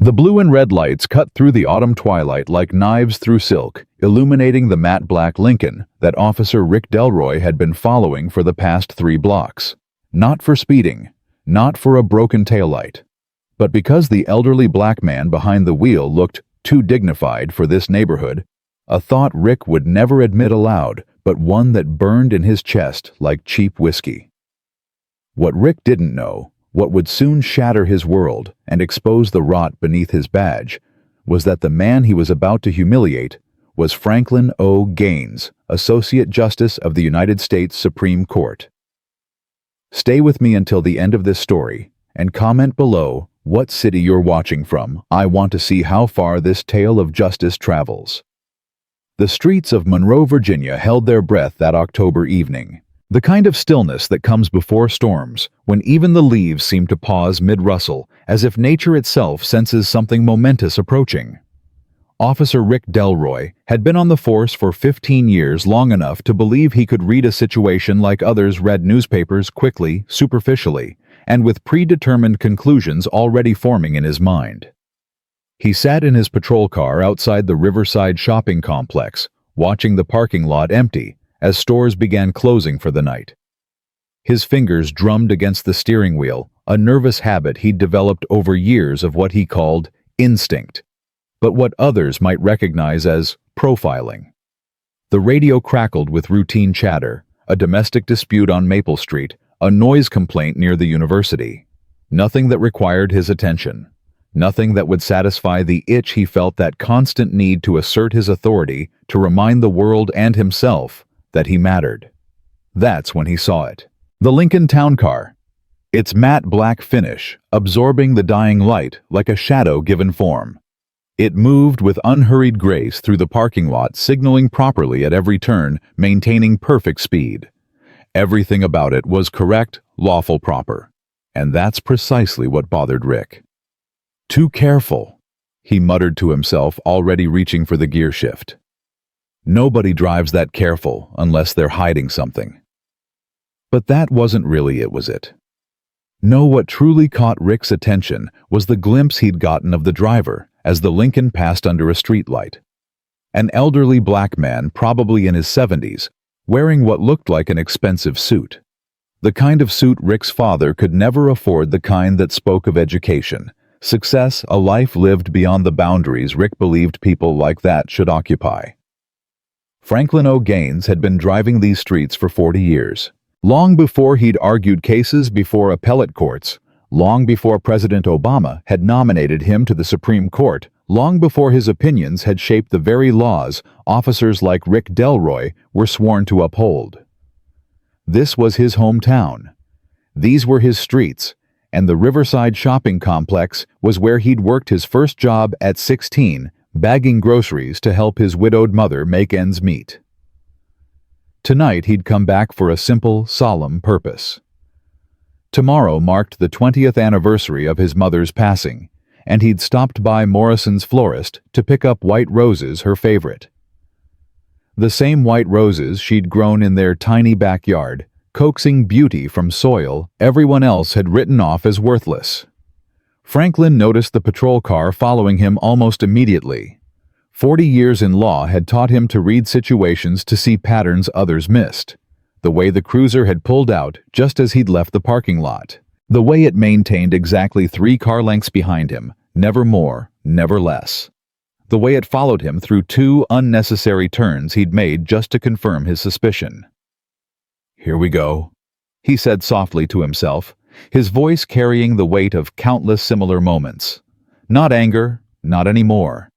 The blue and red lights cut through the autumn twilight like knives through silk, illuminating the matte black Lincoln that Officer Rick Delroy had been following for the past 3 blocks. Not for speeding, not for a broken taillight, but because the elderly black man behind the wheel looked too dignified for this neighborhood, a thought Rick would never admit aloud, but one that burned in his chest like cheap whiskey. What Rick didn't know, what would soon shatter his world and expose the rot beneath his badge, was that the man he was about to humiliate was Franklin O. Gaines, Associate Justice of the United States Supreme Court. Stay with me until the end of this story, and comment below what city you're watching from. I want to see how far this tale of justice travels. The streets of Monroe, Virginia held their breath that October evening. The kind of stillness that comes before storms, when even the leaves seem to pause mid-rustle, as if nature itself senses something momentous approaching. Officer Rick Delroy had been on the force for 15 years, long enough to believe he could read a situation like others read newspapers quickly, superficially, and with predetermined conclusions already forming in his mind. He sat in his patrol car outside the Riverside shopping complex, watching the parking lot empty as stores began closing for the night. His fingers drummed against the steering wheel, a nervous habit he'd developed over years of what he called instinct, but what others might recognize as profiling. The radio crackled with routine chatter, a domestic dispute on Maple Street, a noise complaint near the university. Nothing that required his attention. Nothing that would satisfy the itch he felt, that constant need to assert his authority, to remind the world and himself that he mattered. That's when he saw it. The Lincoln Town Car. Its matte black finish, absorbing the dying light like a shadow given form. It moved with unhurried grace through the parking lot, signaling properly at every turn, maintaining perfect speed. Everything about it was correct, lawful, proper. And that's precisely what bothered Rick. Too careful, he muttered to himself, already reaching for the gear shift. Nobody drives that careful unless they're hiding something. But that wasn't really it, was it? No, what truly caught Rick's attention was the glimpse he'd gotten of the driver as the Lincoln passed under a streetlight. An elderly black man, probably in his 70s, wearing what looked like an expensive suit. The kind of suit Rick's father could never afford, the kind that spoke of education, success, a life lived beyond the boundaries Rick believed people like that should occupy. Franklin O. Gaines had been driving these streets for 40 years. Long before he'd argued cases before appellate courts, long before President Obama had nominated him to the Supreme Court, long before his opinions had shaped the very laws officers like Rick Delroy were sworn to uphold. This was his hometown. These were his streets, and the Riverside shopping complex was where he'd worked his first job at 16, bagging groceries to help his widowed mother make ends meet. Tonight he'd come back for a simple, solemn purpose. Tomorrow marked the 20th anniversary of his mother's passing, and he'd stopped by Morrison's florist to pick up white roses, her favorite. The same white roses she'd grown in their tiny backyard, coaxing beauty from soil everyone else had written off as worthless. Franklin noticed the patrol car following him almost immediately. 40 years in law had taught him to read situations, to see patterns others missed. The way the cruiser had pulled out just as he'd left the parking lot. The way it maintained exactly 3 car lengths behind him, never more, never less. The way it followed him through 2 unnecessary turns he'd made just to confirm his suspicion. "Here we go," he said softly to himself, his voice carrying the weight of countless similar moments. Not anger, not anymore.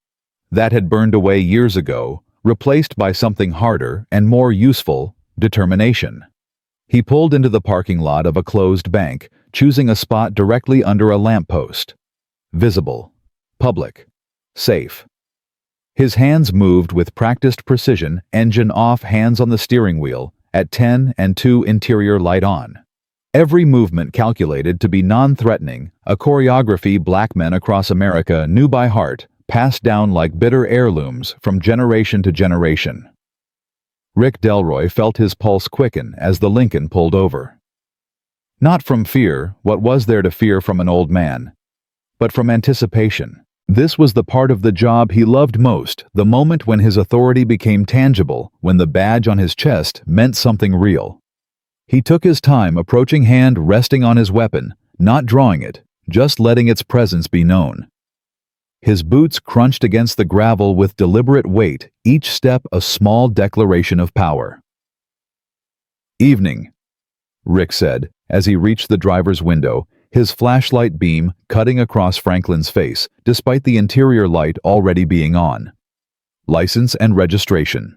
That had burned away years ago, replaced by something harder and more useful: determination. He pulled into the parking lot of a closed bank, choosing a spot directly under a lamppost. Visible, public, safe. His hands moved with practiced precision, engine off, hands on the steering wheel, at 10 and 2, interior light on. Every movement calculated to be non-threatening, a choreography black men across America knew by heart, passed down like bitter heirlooms from generation to generation. Rick Delroy felt his pulse quicken as the Lincoln pulled over. Not from fear, what was there to fear from an old man, but from anticipation. This was the part of the job he loved most, the moment when his authority became tangible, when the badge on his chest meant something real. He took his time, approaching hand resting on his weapon, not drawing it, just letting its presence be known. His boots crunched against the gravel with deliberate weight, each step a small declaration of power. "Evening," Rick said, as he reached the driver's window, his flashlight beam cutting across Franklin's face, despite the interior light already being on. "License and registration."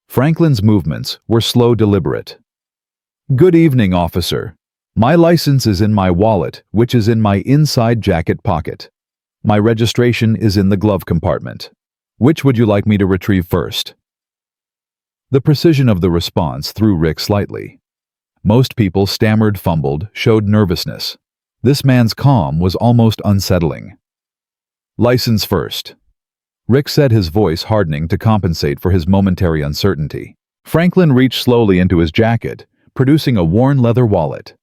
Franklin's movements were slow, deliberate. "Good evening, officer. My license is in my wallet, which is in my inside jacket pocket. My registration is in the glove compartment. Which would you like me to retrieve first?" The precision of the response threw Rick slightly. Most people stammered, fumbled, showed nervousness. This man's calm was almost unsettling. "License first," Rick said, his voice hardening to compensate for his momentary uncertainty. Franklin reached slowly into his jacket, producing a worn leather wallet.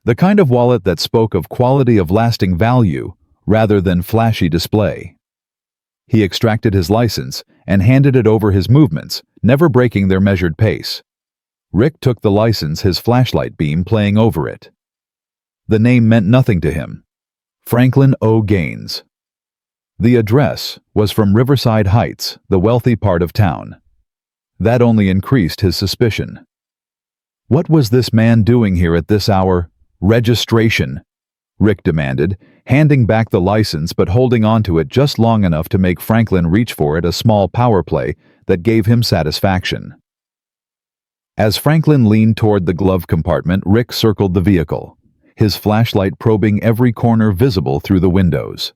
The kind of wallet that spoke of quality of lasting value rather than flashy display. He extracted his license and handed it over, his movements never breaking their measured pace. Rick took the license, his flashlight beam playing over it. The name meant nothing to him. Franklin O. Gaines. The address was from Riverside Heights, the wealthy part of town. That only increased his suspicion. What was this man doing here at this hour? "Registration," Rick demanded, handing back the license but holding onto it just long enough to make Franklin reach for it, a small power play that gave him satisfaction. As Franklin leaned toward the glove compartment, Rick circled the vehicle, his flashlight probing every corner visible through the windows.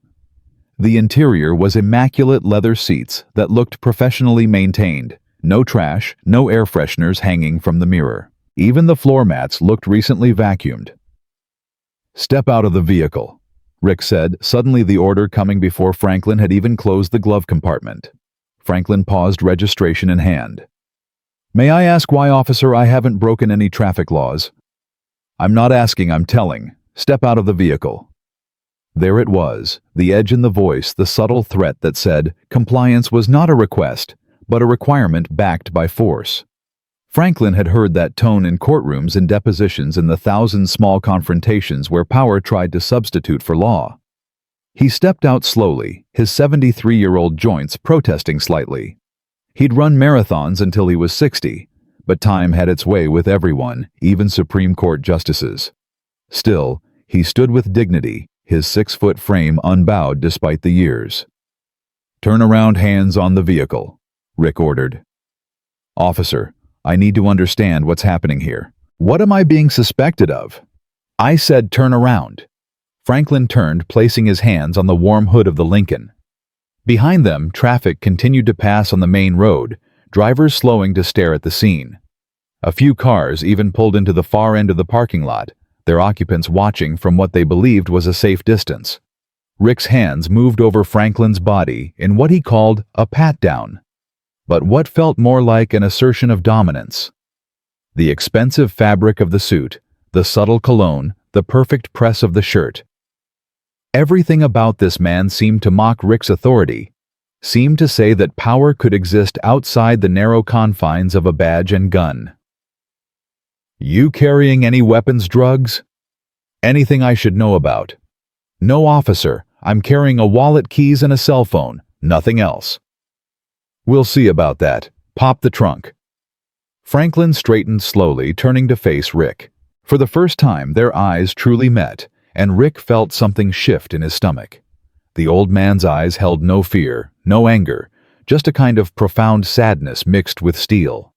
The interior was immaculate leather seats that looked professionally maintained, no trash, no air fresheners hanging from the mirror. Even the floor mats looked recently vacuumed. "Step out of the vehicle," Rick said, suddenly the order coming before Franklin had even closed the glove compartment. Franklin paused, registration in hand. "May I ask why, officer? I haven't broken any traffic laws." "I'm not asking, I'm telling. Step out of the vehicle." There it was, the edge in the voice, the subtle threat that said compliance was not a request, but a requirement backed by force. Franklin had heard that tone in courtrooms and depositions, in the thousand small confrontations where power tried to substitute for law. He stepped out slowly, his 73-year-old joints protesting slightly. He'd run marathons until he was 60, but time had its way with everyone, even Supreme Court justices. Still, he stood with dignity, his 6-foot frame unbowed despite the years. "Turn around, hands on the vehicle," Rick ordered. "Officer, I need to understand what's happening here. What am I being suspected of?" "I said turn around." Franklin turned, placing his hands on the warm hood of the Lincoln. Behind them, traffic continued to pass on the main road, drivers slowing to stare at the scene. A few cars even pulled into the far end of the parking lot, their occupants watching from what they believed was a safe distance. Rick's hands moved over Franklin's body in what he called a pat-down, but what felt more like an assertion of dominance. The expensive fabric of the suit, the subtle cologne, the perfect press of the shirt. Everything about this man seemed to mock Rick's authority, seemed to say that power could exist outside the narrow confines of a badge and gun. "You carrying any weapons, drugs? Anything I should know about?" "No, officer. I'm carrying a wallet, keys, and a cell phone. Nothing else." "We'll see about that. Pop the trunk." Franklin straightened slowly, turning to face Rick. For the first time, their eyes truly met, and Rick felt something shift in his stomach. The old man's eyes held no fear, no anger, just a kind of profound sadness mixed with steel.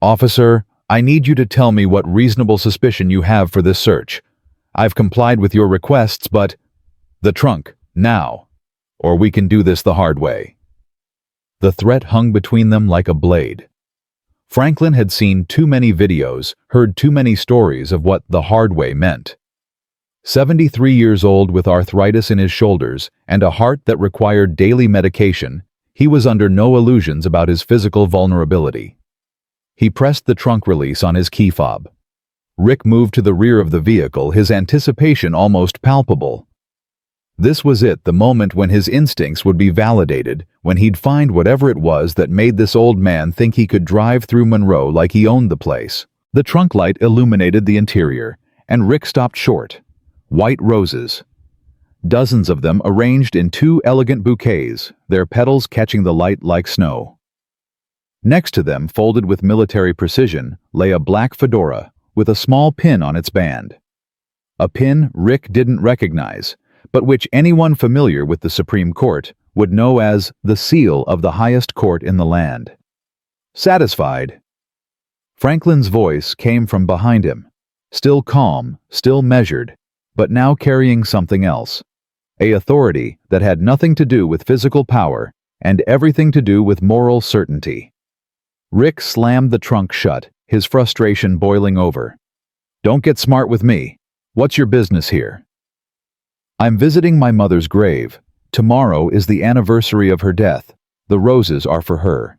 "Officer, I need you to tell me what reasonable suspicion you have for this search. I've complied with your requests, but the trunk, now, or we can do this the hard way." The threat hung between them like a blade. Franklin had seen too many videos, heard too many stories of what the hard way meant. 73 years old with arthritis in his shoulders and a heart that required daily medication, he was under no illusions about his physical vulnerability. He pressed the trunk release on his key fob. Rick moved to the rear of the vehicle, his anticipation almost palpable. This was it, the moment when his instincts would be validated, when he'd find whatever it was that made this old man think he could drive through Monroe like he owned the place. The trunk light illuminated the interior, and Rick stopped short. White roses. Dozens of them arranged in 2 elegant bouquets, their petals catching the light like snow. Next to them, folded with military precision, lay a black fedora with a small pin on its band. A pin Rick didn't recognize, but which anyone familiar with the Supreme Court would know as the seal of the highest court in the land. Satisfied? Franklin's voice came from behind him, still calm, still measured, but now carrying something else. A authority that had nothing to do with physical power and everything to do with moral certainty. Rick slammed the trunk shut, his frustration boiling over. "Don't get smart with me. What's your business here?" "I'm visiting my mother's grave. Tomorrow is the anniversary of her death. The roses are for her."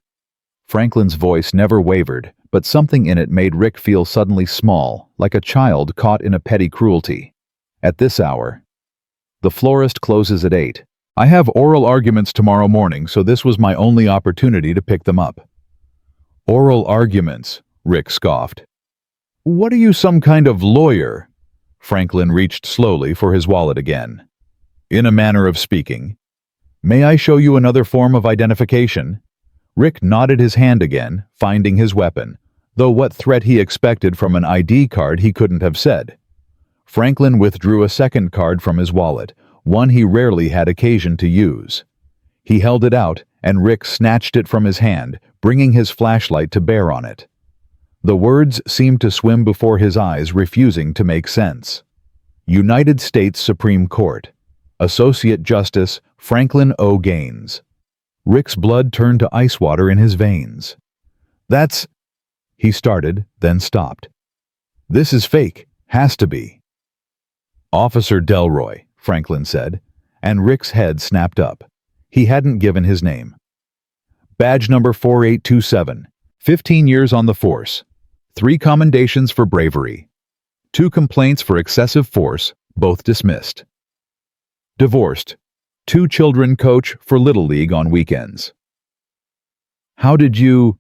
Franklin's voice never wavered, but something in it made Rick feel suddenly small, like a child caught in a petty cruelty. At this hour. "The florist closes at 8. I have oral arguments tomorrow morning, so this was my only opportunity to pick them up." "Oral arguments," Rick scoffed. "What are you, some kind of lawyer?" Franklin reached slowly for his wallet again. "In a manner of speaking. May I show you another form of identification?" Rick nodded his hand again, finding his weapon, though what threat he expected from an ID card he couldn't have said. Franklin withdrew a second card from his wallet, one he rarely had occasion to use. He held it out, and Rick snatched it from his hand, bringing his flashlight to bear on it. The words seemed to swim before his eyes, refusing to make sense. United States Supreme Court. Associate Justice Franklin O. Gaines. Rick's blood turned to ice water in his veins. "That's—" he started, then stopped. "This is fake. Has to be." "Officer Delroy," Franklin said, and Rick's head snapped up. He hadn't given his name. "Badge number 4827. 15 years on the force. 3 commendations for bravery. 2 complaints for excessive force, both dismissed. Divorced. 2 children coach for Little League on weekends." "How did you—"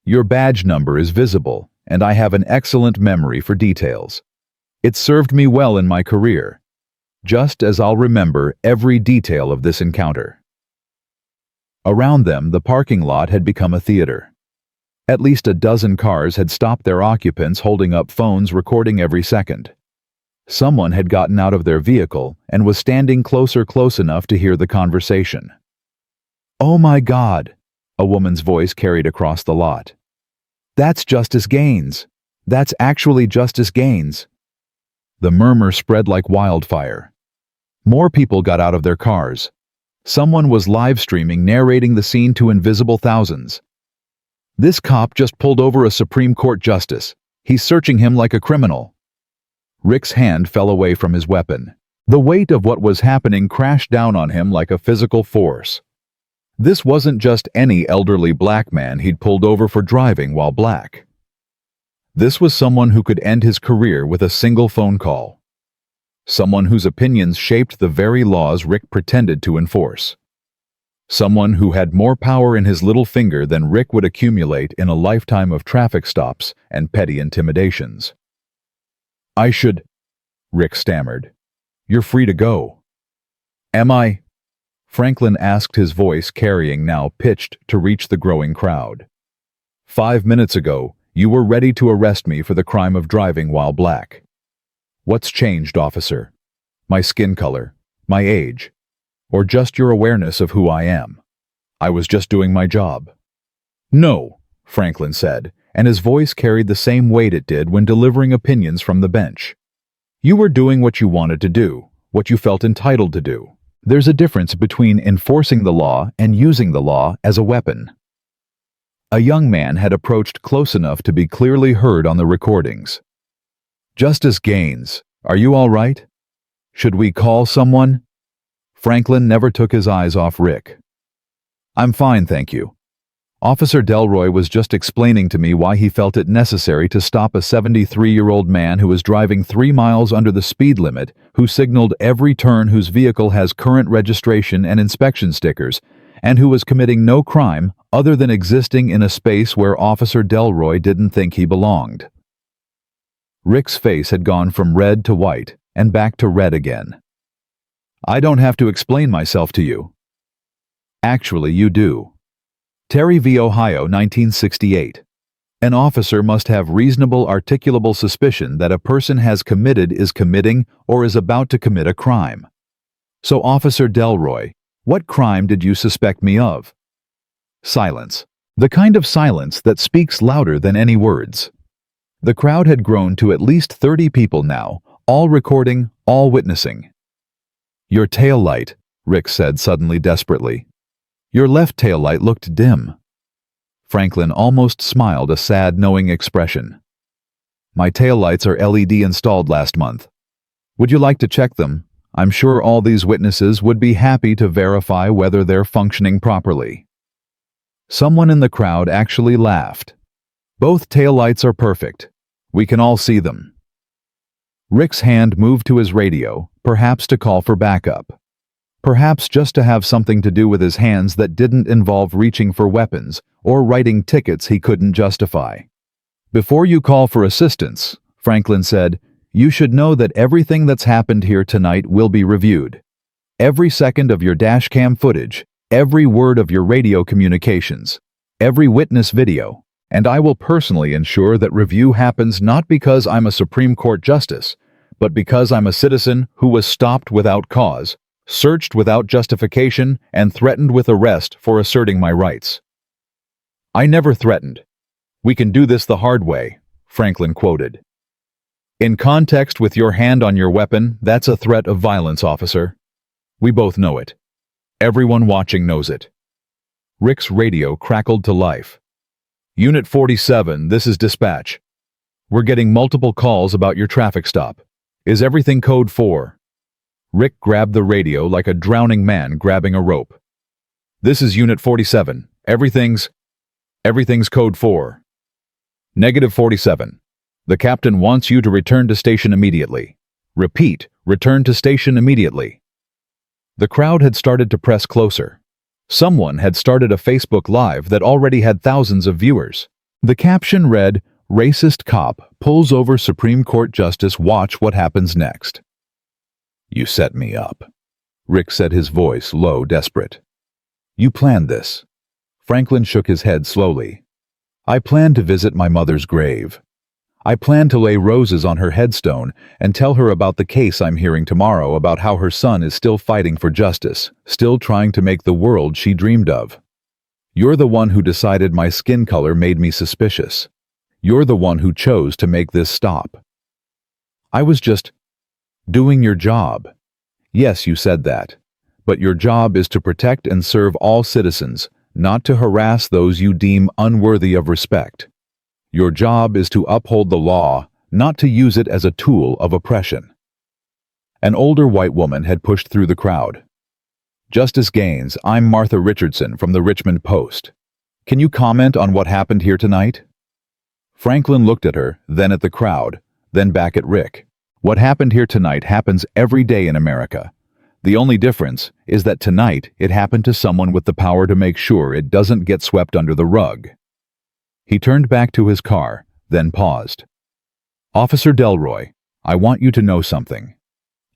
"Your badge number is visible, and I have an excellent memory for details. It served me well in my career, just as I'll remember every detail of this encounter." Around them, the parking lot had become a theater. At least a dozen cars had stopped their occupants, holding up phones recording every second. Someone had gotten out of their vehicle and was standing close enough to hear the conversation. "Oh my God," a woman's voice carried across the lot. "That's Justice Gaines. That's actually Justice Gaines." The murmur spread like wildfire. More people got out of their cars. Someone was live streaming, narrating the scene to invisible thousands. "This cop just pulled over a Supreme Court justice. He's searching him like a criminal." Rick's hand fell away from his weapon. The weight of what was happening crashed down on him like a physical force. This wasn't just any elderly black man he'd pulled over for driving while black. This was someone who could end his career with a single phone call. Someone whose opinions shaped the very laws Rick pretended to enforce. Someone who had more power in his little finger than Rick would accumulate in a lifetime of traffic stops and petty intimidations. "I should—" Rick stammered. "You're free to go." "Am I?" Franklin asked, his voice carrying now pitched to reach the growing crowd. "5 minutes ago, you were ready to arrest me for the crime of driving while black. What's changed, officer? My skin color? My age? Or just your awareness of who I am? I was just doing my job." "No," Franklin said, and his voice carried the same weight it did when delivering opinions from the bench. "You were doing what you wanted to do, what you felt entitled to do. There's a difference between enforcing the law and using the law as a weapon." A young man had approached close enough to be clearly heard on the recordings. "Justice Gaines, are you all right? Should we call someone?" Franklin never took his eyes off Rick. "I'm fine, thank you. Officer Delroy was just explaining to me why he felt it necessary to stop a 73-year-old man who was driving 3 miles under the speed limit, who signaled every turn, whose vehicle has current registration and inspection stickers, and who was committing no crime other than existing in a space where Officer Delroy didn't think he belonged. Rick's face had gone from red to white, and back to red again. I don't have to explain myself to you. Actually, you do. Terry v. Ohio, 1968. An officer must have reasonable articulable suspicion that a person has committed, is committing, or is about to commit a crime. So, Officer Delroy, what crime did you suspect me of? Silence. The kind of silence that speaks louder than any words. The crowd had grown to at least 30 people now, all recording, all witnessing. Your tail light, Rick said suddenly desperately. Your left tail light looked dim. Franklin almost smiled a sad, knowing expression. My tail lights are LED installed last month. Would you like to check them? I'm sure all these witnesses would be happy to verify whether they're functioning properly. Someone in the crowd actually laughed. Both tail lights are perfect. We can all see them. Rick's hand moved to his radio, perhaps to call for backup. Perhaps just to have something to do with his hands that didn't involve reaching for weapons or writing tickets he couldn't justify. Before you call for assistance, Franklin said, you should know that everything that's happened here tonight will be reviewed. Every second of your dashcam footage, every word of your radio communications, every witness video, and I will personally ensure that review happens not because I'm a Supreme Court justice, but because I'm a citizen who was stopped without cause, searched without justification, and threatened with arrest for asserting my rights. I never threatened. We can do this the hard way, Franklin quoted. In context with your hand on your weapon, that's a threat of violence, officer. We both know it. Everyone watching knows it. Rick's radio crackled to life. Unit 47, this is dispatch. We're getting multiple calls about your traffic stop. Is everything code 4? Rick grabbed the radio like a drowning man grabbing a rope. This is Unit 47. Everything's code 4. Negative 47. The captain wants you to return to station immediately. Repeat, return to station immediately. The crowd had started to press closer. Someone had started a Facebook Live that already had thousands of viewers. The caption read, Racist cop pulls over Supreme Court justice, watch what happens next. You set me up. Rick said, his voice low, desperate. You planned this. Franklin shook his head slowly. I planned to visit my mother's grave. I planned to lay roses on her headstone and tell her about the case I'm hearing tomorrow, about how her son is still fighting for justice, still trying to make the world she dreamed of. You're the one who decided my skin color made me suspicious. You're the one who chose to make this stop. I was just doing your job. Yes, you said that. But your job is to protect and serve all citizens, not to harass those you deem unworthy of respect. Your job is to uphold the law, not to use it as a tool of oppression. An older white woman had pushed through the crowd. Justice Gaines, I'm Martha Richardson from the Richmond Post. Can you comment on what happened here tonight? Franklin looked at her, then at the crowd, then back at Rick. What happened here tonight happens every day in America. The only difference is that tonight it happened to someone with the power to make sure it doesn't get swept under the rug. He turned back to his car, then paused. Officer Delroy, I want you to know something.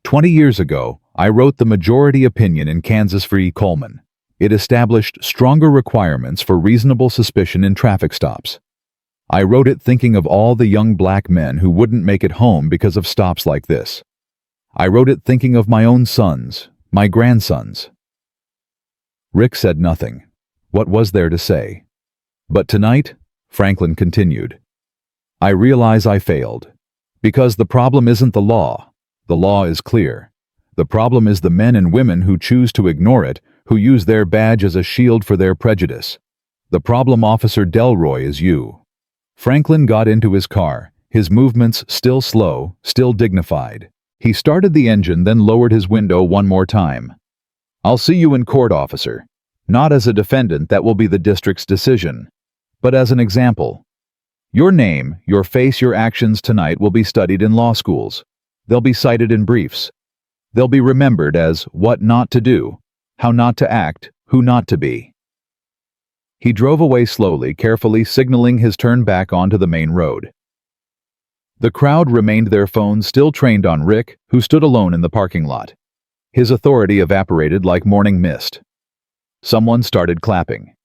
20 years ago, I wrote the majority opinion in Kansas v. Coleman. It established stronger requirements for reasonable suspicion in traffic stops. I wrote it thinking of all the young black men who wouldn't make it home because of stops like this. I wrote it thinking of my own sons, my grandsons. Rick said nothing. What was there to say? But tonight, Franklin continued, I realize I failed. Because the problem isn't the law. The law is clear. The problem is the men and women who choose to ignore it, who use their badge as a shield for their prejudice. The problem, Officer Delroy, is you. Franklin got into his car, his movements still slow, still dignified. He started the engine, then lowered his window one more time. I'll see you in court, officer. Not as a defendant, that will be the district's decision, but as an example. Your name, your face, your actions tonight will be studied in law schools. They'll be cited in briefs. They'll be remembered as what not to do, how not to act, who not to be. He drove away slowly, carefully signaling his turn back onto the main road. The crowd remained, their phones still trained on Rick, who stood alone in the parking lot. His authority evaporated like morning mist. Someone started clapping.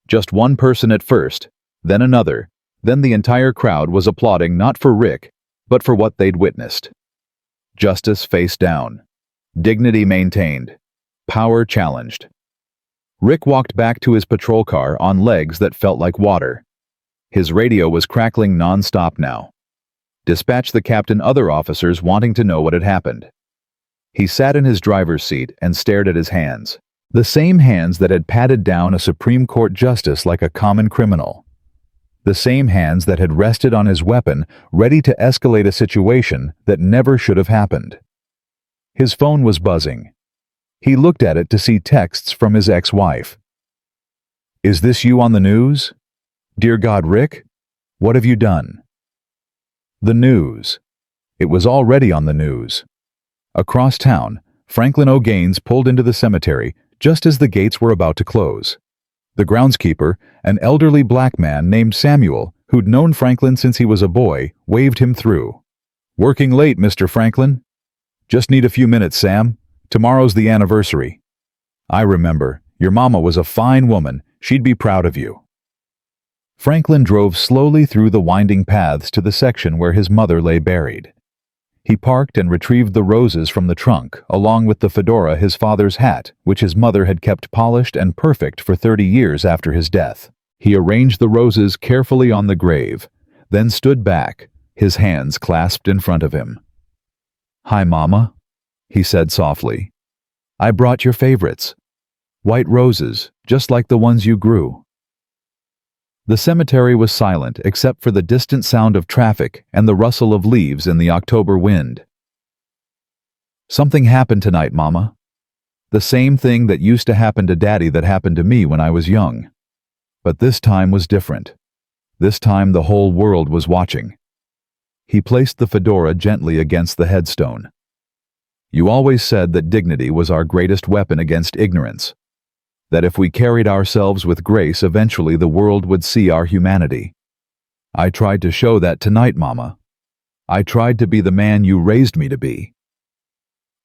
Just one person at first, then another, then the entire crowd was applauding, not for Rick, but for what they'd witnessed. Justice face down. Dignity maintained. Power challenged. Rick walked back to his patrol car on legs that felt like water. His radio was crackling non-stop now. Dispatch the captain, other officers wanting to know what had happened. He sat in his driver's seat and stared at his hands. The same hands that had patted down a Supreme Court justice like a common criminal. The same hands that had rested on his weapon, ready to escalate a situation that never should have happened. His phone was buzzing. He looked at it to see texts from his ex-wife. "Is this you on the news? Dear God, Rick, what have you done?" The news. It was already on the news. Across town, Franklin O'Gaines pulled into the cemetery just as the gates were about to close. The groundskeeper, an elderly black man named Samuel, who'd known Franklin since he was a boy, waved him through. "Working late, Mr. Franklin?" "Just need a few minutes, Sam. Tomorrow's the anniversary." "I remember. Your mama was a fine woman. She'd be proud of you." Franklin drove slowly through the winding paths to the section where his mother lay buried. He parked and retrieved the roses from the trunk, along with the fedora, his father's hat, which his mother had kept polished and perfect for 30 years after his death. He arranged the roses carefully on the grave, then stood back, his hands clasped in front of him. "Hi, Mama," he said softly. "I brought your favorites. White roses, just like the ones you grew." The cemetery was silent except for the distant sound of traffic and the rustle of leaves in the October wind. "Something happened tonight, Mama. The same thing that used to happen to Daddy that happened to me when I was young. But this time was different. This time the whole world was watching." He placed the fedora gently against the headstone. "You always said that dignity was our greatest weapon against ignorance. That if we carried ourselves with grace, eventually the world would see our humanity. I tried to show that tonight, Mama. I tried to be the man you raised me to be."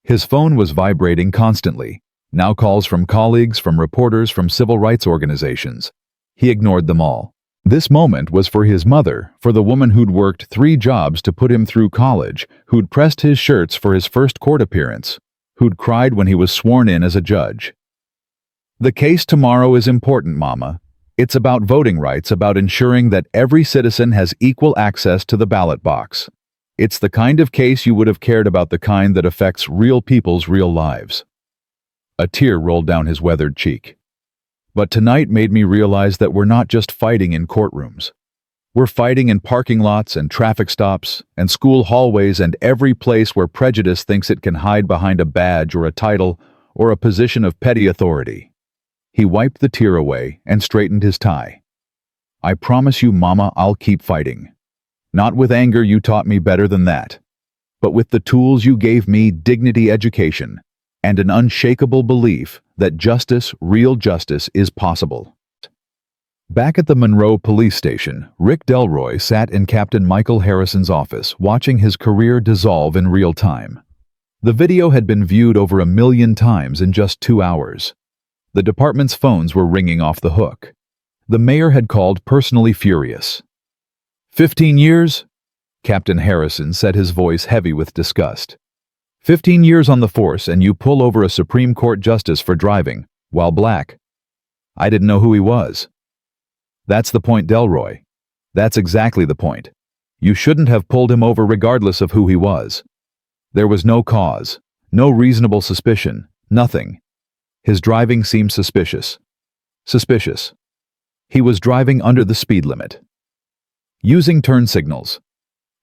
His phone was vibrating constantly, now calls from colleagues, from reporters, from civil rights organizations. He ignored them all. This moment was for his mother, for the woman who'd worked 3 jobs to put him through college, who'd pressed his shirts for his first court appearance, who'd cried when he was sworn in as a judge. "The case tomorrow is important, Mama. It's about voting rights, about ensuring that every citizen has equal access to the ballot box. It's the kind of case you would have cared about, the kind that affects real people's real lives." A tear rolled down his weathered cheek. "But tonight made me realize that we're not just fighting in courtrooms. We're fighting in parking lots and traffic stops and school hallways and every place where prejudice thinks it can hide behind a badge or a title or a position of petty authority." He wiped the tear away and straightened his tie. "I promise you, Mama, I'll keep fighting. Not with anger, you taught me better than that. But with the tools you gave me, dignity, education, and an unshakable belief that justice, real justice, is possible." Back at the Monroe police station, Rick Delroy sat in Captain Michael Harrison's office, watching his career dissolve in real time. The video had been viewed over 1 million times in just 2 hours. The department's phones were ringing off the hook. The mayor had called, personally furious. 15 years? Captain Harrison said, his voice heavy with disgust. 15 years on the force and you pull over a Supreme Court justice for driving, while black. I didn't know who he was. That's the point, Delroy. That's exactly the point. You shouldn't have pulled him over regardless of who he was. There was no cause, no reasonable suspicion, nothing. His driving seemed suspicious. Suspicious. He was driving under the speed limit. Using turn signals.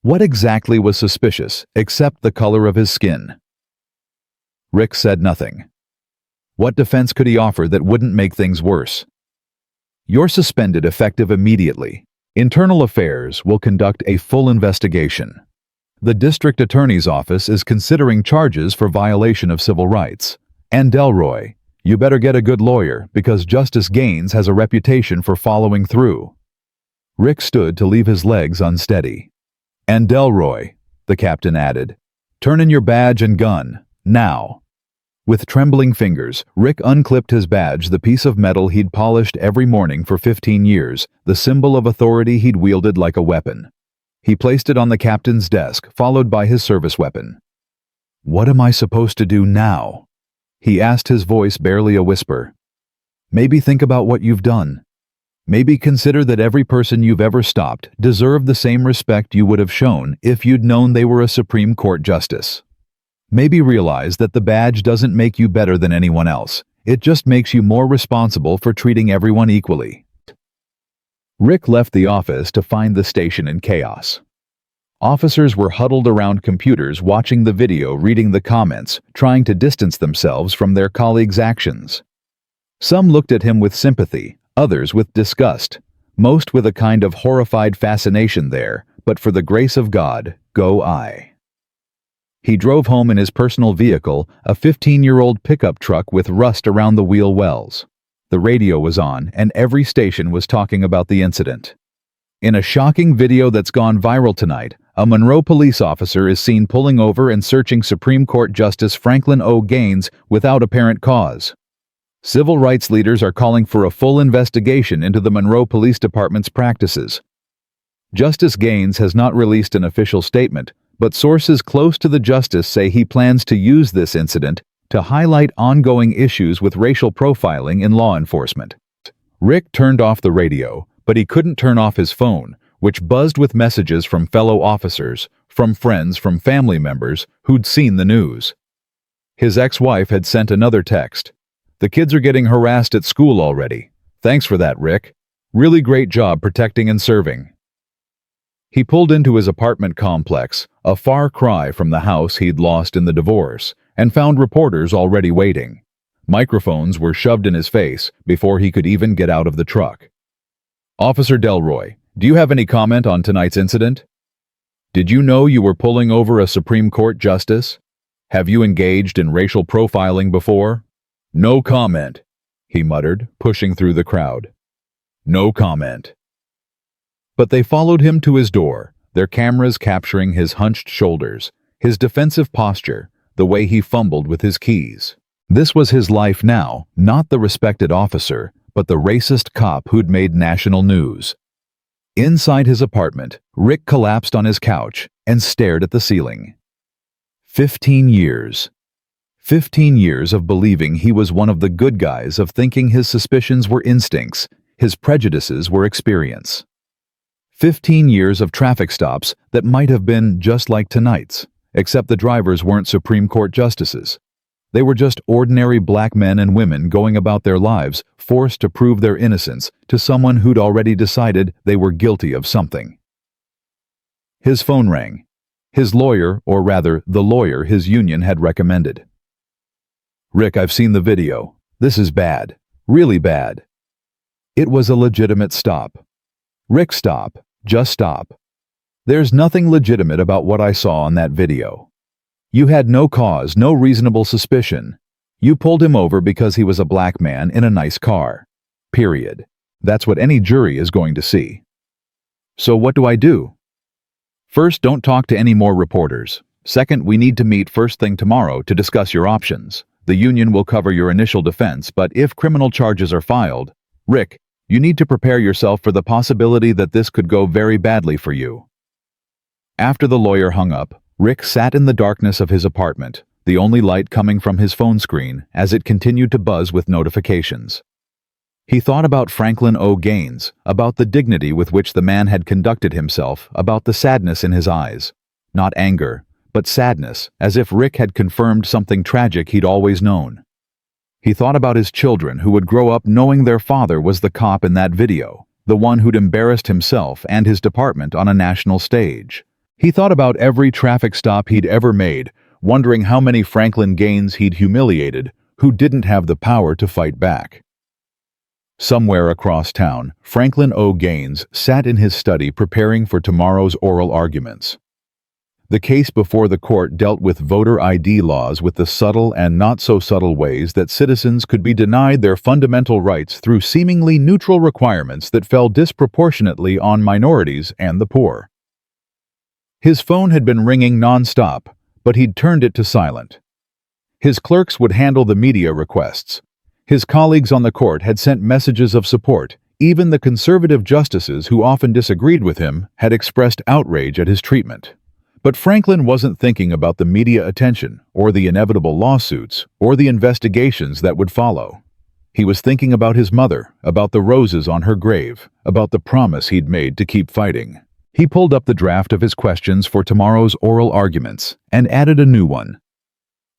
What exactly was suspicious, except the color of his skin? Rick said nothing. What defense could he offer that wouldn't make things worse? You're suspended effective immediately. Internal Affairs will conduct a full investigation. The district attorney's office is considering charges for violation of civil rights. And Delroy, you better get a good lawyer because Justice Gaines has a reputation for following through. Rick stood to leave his legs unsteady. And Delroy, the captain added, turn in your badge and gun, now. With trembling fingers, Rick unclipped his badge, the piece of metal he'd polished every morning for 15 years, the symbol of authority he'd wielded like a weapon. He placed it on the captain's desk, followed by his service weapon. What am I supposed to do now? He asked, his voice barely a whisper. Maybe think about what you've done. Maybe consider that every person you've ever stopped deserved the same respect you would have shown if you'd known they were a Supreme Court justice. Maybe realize that the badge doesn't make you better than anyone else. It just makes you more responsible for treating everyone equally. Rick left the office to find the station in chaos. Officers were huddled around computers watching the video, reading the comments, trying to distance themselves from their colleagues' actions. Some looked at him with sympathy, others with disgust, most with a kind of horrified fascination there, but for the grace of God, go I. He drove home in his personal vehicle, a 15-year-old pickup truck with rust around the wheel wells. The radio was on, and every station was talking about the incident. In a shocking video that's gone viral tonight, a Monroe police officer is seen pulling over and searching Supreme Court Justice Franklin O. Gaines without apparent cause. Civil rights leaders are calling for a full investigation into the Monroe Police Department's practices. Justice Gaines has not released an official statement, but sources close to the justice say he plans to use this incident to highlight ongoing issues with racial profiling in law enforcement. Rick turned off the radio, but he couldn't turn off his phone, which buzzed with messages from fellow officers, from friends, from family members who'd seen the news. His ex-wife had sent another text. The kids are getting harassed at school already. Thanks for that, Rick. Really great job protecting and serving. He pulled into his apartment complex, a far cry from the house he'd lost in the divorce, and found reporters already waiting. Microphones were shoved in his face before he could even get out of the truck. Officer Delroy, do you have any comment on tonight's incident? Did you know you were pulling over a Supreme Court justice? Have you engaged in racial profiling before? No comment, he muttered, pushing through the crowd. No comment. But they followed him to his door, their cameras capturing his hunched shoulders, his defensive posture, the way he fumbled with his keys. This was his life now, not the respected officer, but the racist cop who'd made national news. Inside his apartment, Rick collapsed on his couch and stared at the ceiling. 15 years. 15 years of believing he was one of the good guys, of thinking his suspicions were instincts, his prejudices were experience. 15 years of traffic stops that might have been just like tonight's, except the drivers weren't Supreme Court justices. They were just ordinary black men and women going about their lives, forced to prove their innocence to someone who'd already decided they were guilty of something. His phone rang. His lawyer, or rather, the lawyer his union had recommended. Rick, I've seen the video. This is bad. Really bad. It was a legitimate stop. Rick, stop. Just stop. There's nothing legitimate about what I saw on that video. You had no cause, no reasonable suspicion. You pulled him over because he was a black man in a nice car. Period. That's what any jury is going to see. So what do I do? First, don't talk to any more reporters. Second, we need to meet first thing tomorrow to discuss your options. The union will cover your initial defense, but if criminal charges are filed, Rick, you need to prepare yourself for the possibility that this could go very badly for you. After the lawyer hung up, Rick sat in the darkness of his apartment, the only light coming from his phone screen as it continued to buzz with notifications. He thought about Franklin O. Gaines, about the dignity with which the man had conducted himself, about the sadness in his eyes. Not anger, but sadness, as if Rick had confirmed something tragic he'd always known. He thought about his children who would grow up knowing their father was the cop in that video, the one who'd embarrassed himself and his department on a national stage. He thought about every traffic stop he'd ever made, wondering how many Franklin Gaines he'd humiliated, who didn't have the power to fight back. Somewhere across town, Franklin O. Gaines sat in his study preparing for tomorrow's oral arguments. The case before the court dealt with voter ID laws with the subtle and not-so-subtle ways that citizens could be denied their fundamental rights through seemingly neutral requirements that fell disproportionately on minorities and the poor. His phone had been ringing non-stop, but he'd turned it to silent. His clerks would handle the media requests. His colleagues on the court had sent messages of support. Even the conservative justices who often disagreed with him had expressed outrage at his treatment. But Franklin wasn't thinking about the media attention, or the inevitable lawsuits, or the investigations that would follow. He was thinking about his mother, about the roses on her grave, about the promise he'd made to keep fighting. He pulled up the draft of his questions for tomorrow's oral arguments and added a new one.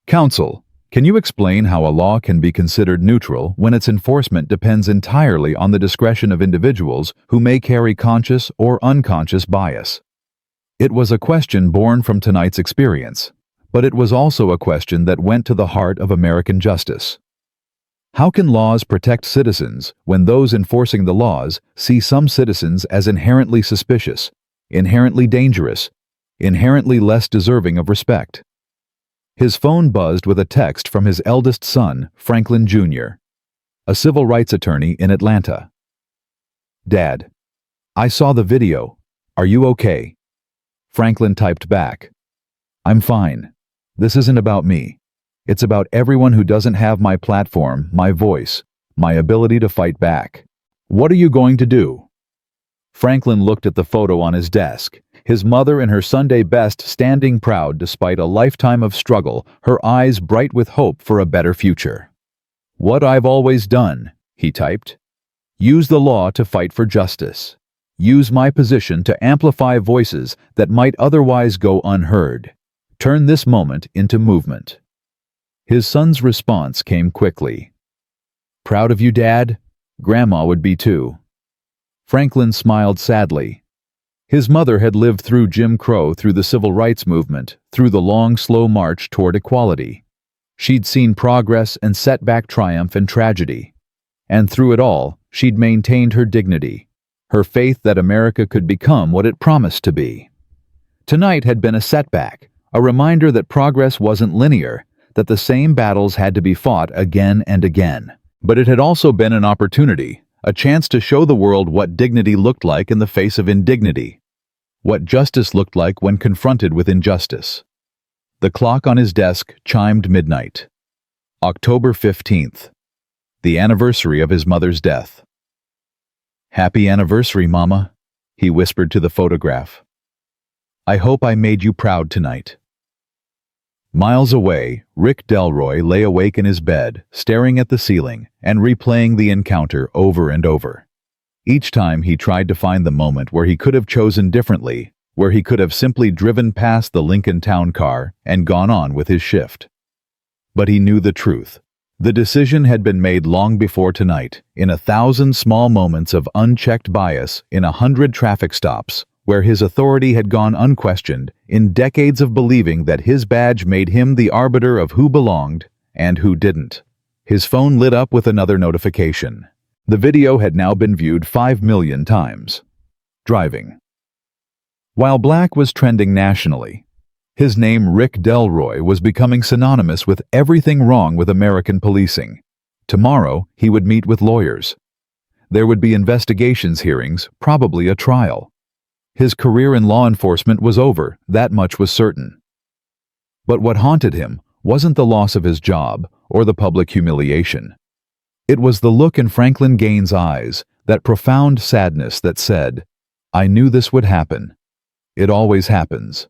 Counsel, can you explain how a law can be considered neutral when its enforcement depends entirely on the discretion of individuals who may carry conscious or unconscious bias? It was a question born from tonight's experience, but it was also a question that went to the heart of American justice. How can laws protect citizens when those enforcing the laws see some citizens as inherently suspicious, inherently dangerous, inherently less deserving of respect? His phone buzzed with a text from his eldest son, Franklin Jr., a civil rights attorney in Atlanta. Dad, I saw the video. Are you okay? Franklin typed back, I'm fine. This isn't about me. It's about everyone who doesn't have my platform, my voice, my ability to fight back. What are you going to do? Franklin looked at the photo on his desk, his mother in her Sunday best standing proud despite a lifetime of struggle, her eyes bright with hope for a better future. What I've always done, he typed. Use the law to fight for justice. Use my position to amplify voices that might otherwise go unheard. Turn this moment into movement. His son's response came quickly. Proud of you, Dad? Grandma would be too. Franklin smiled sadly. His mother had lived through Jim Crow, through the civil rights movement, through the long, slow march toward equality. She'd seen progress and setback, triumph and tragedy. And through it all, she'd maintained her dignity, her faith that America could become what it promised to be. Tonight had been a setback, a reminder that progress wasn't linear, that the same battles had to be fought again and again. But it had also been an opportunity, a chance to show the world what dignity looked like in the face of indignity, what justice looked like when confronted with injustice. The clock on his desk chimed midnight. October 15th, the anniversary of his mother's death. Happy anniversary, Mama, he whispered to the photograph. I hope I made you proud tonight. Miles away, Rick Delroy lay awake in his bed, staring at the ceiling and replaying the encounter over and over. Each time he tried to find the moment where he could have chosen differently, where he could have simply driven past the Lincoln Town car and gone on with his shift. But he knew the truth. The decision had been made long before tonight, in 1,000 small moments of unchecked bias, in 100 traffic stops, where his authority had gone unquestioned, in decades of believing that his badge made him the arbiter of who belonged and who didn't. His phone lit up with another notification. The video had now been viewed 5 million times. Driving. While black was trending nationally, his name, Rick Delroy, was becoming synonymous with everything wrong with American policing. Tomorrow, he would meet with lawyers. There would be investigations hearings, probably a trial. His career in law enforcement was over, that much was certain. But what haunted him wasn't the loss of his job or the public humiliation. It was the look in Franklin Gaines' eyes, that profound sadness that said, I knew this would happen. It always happens.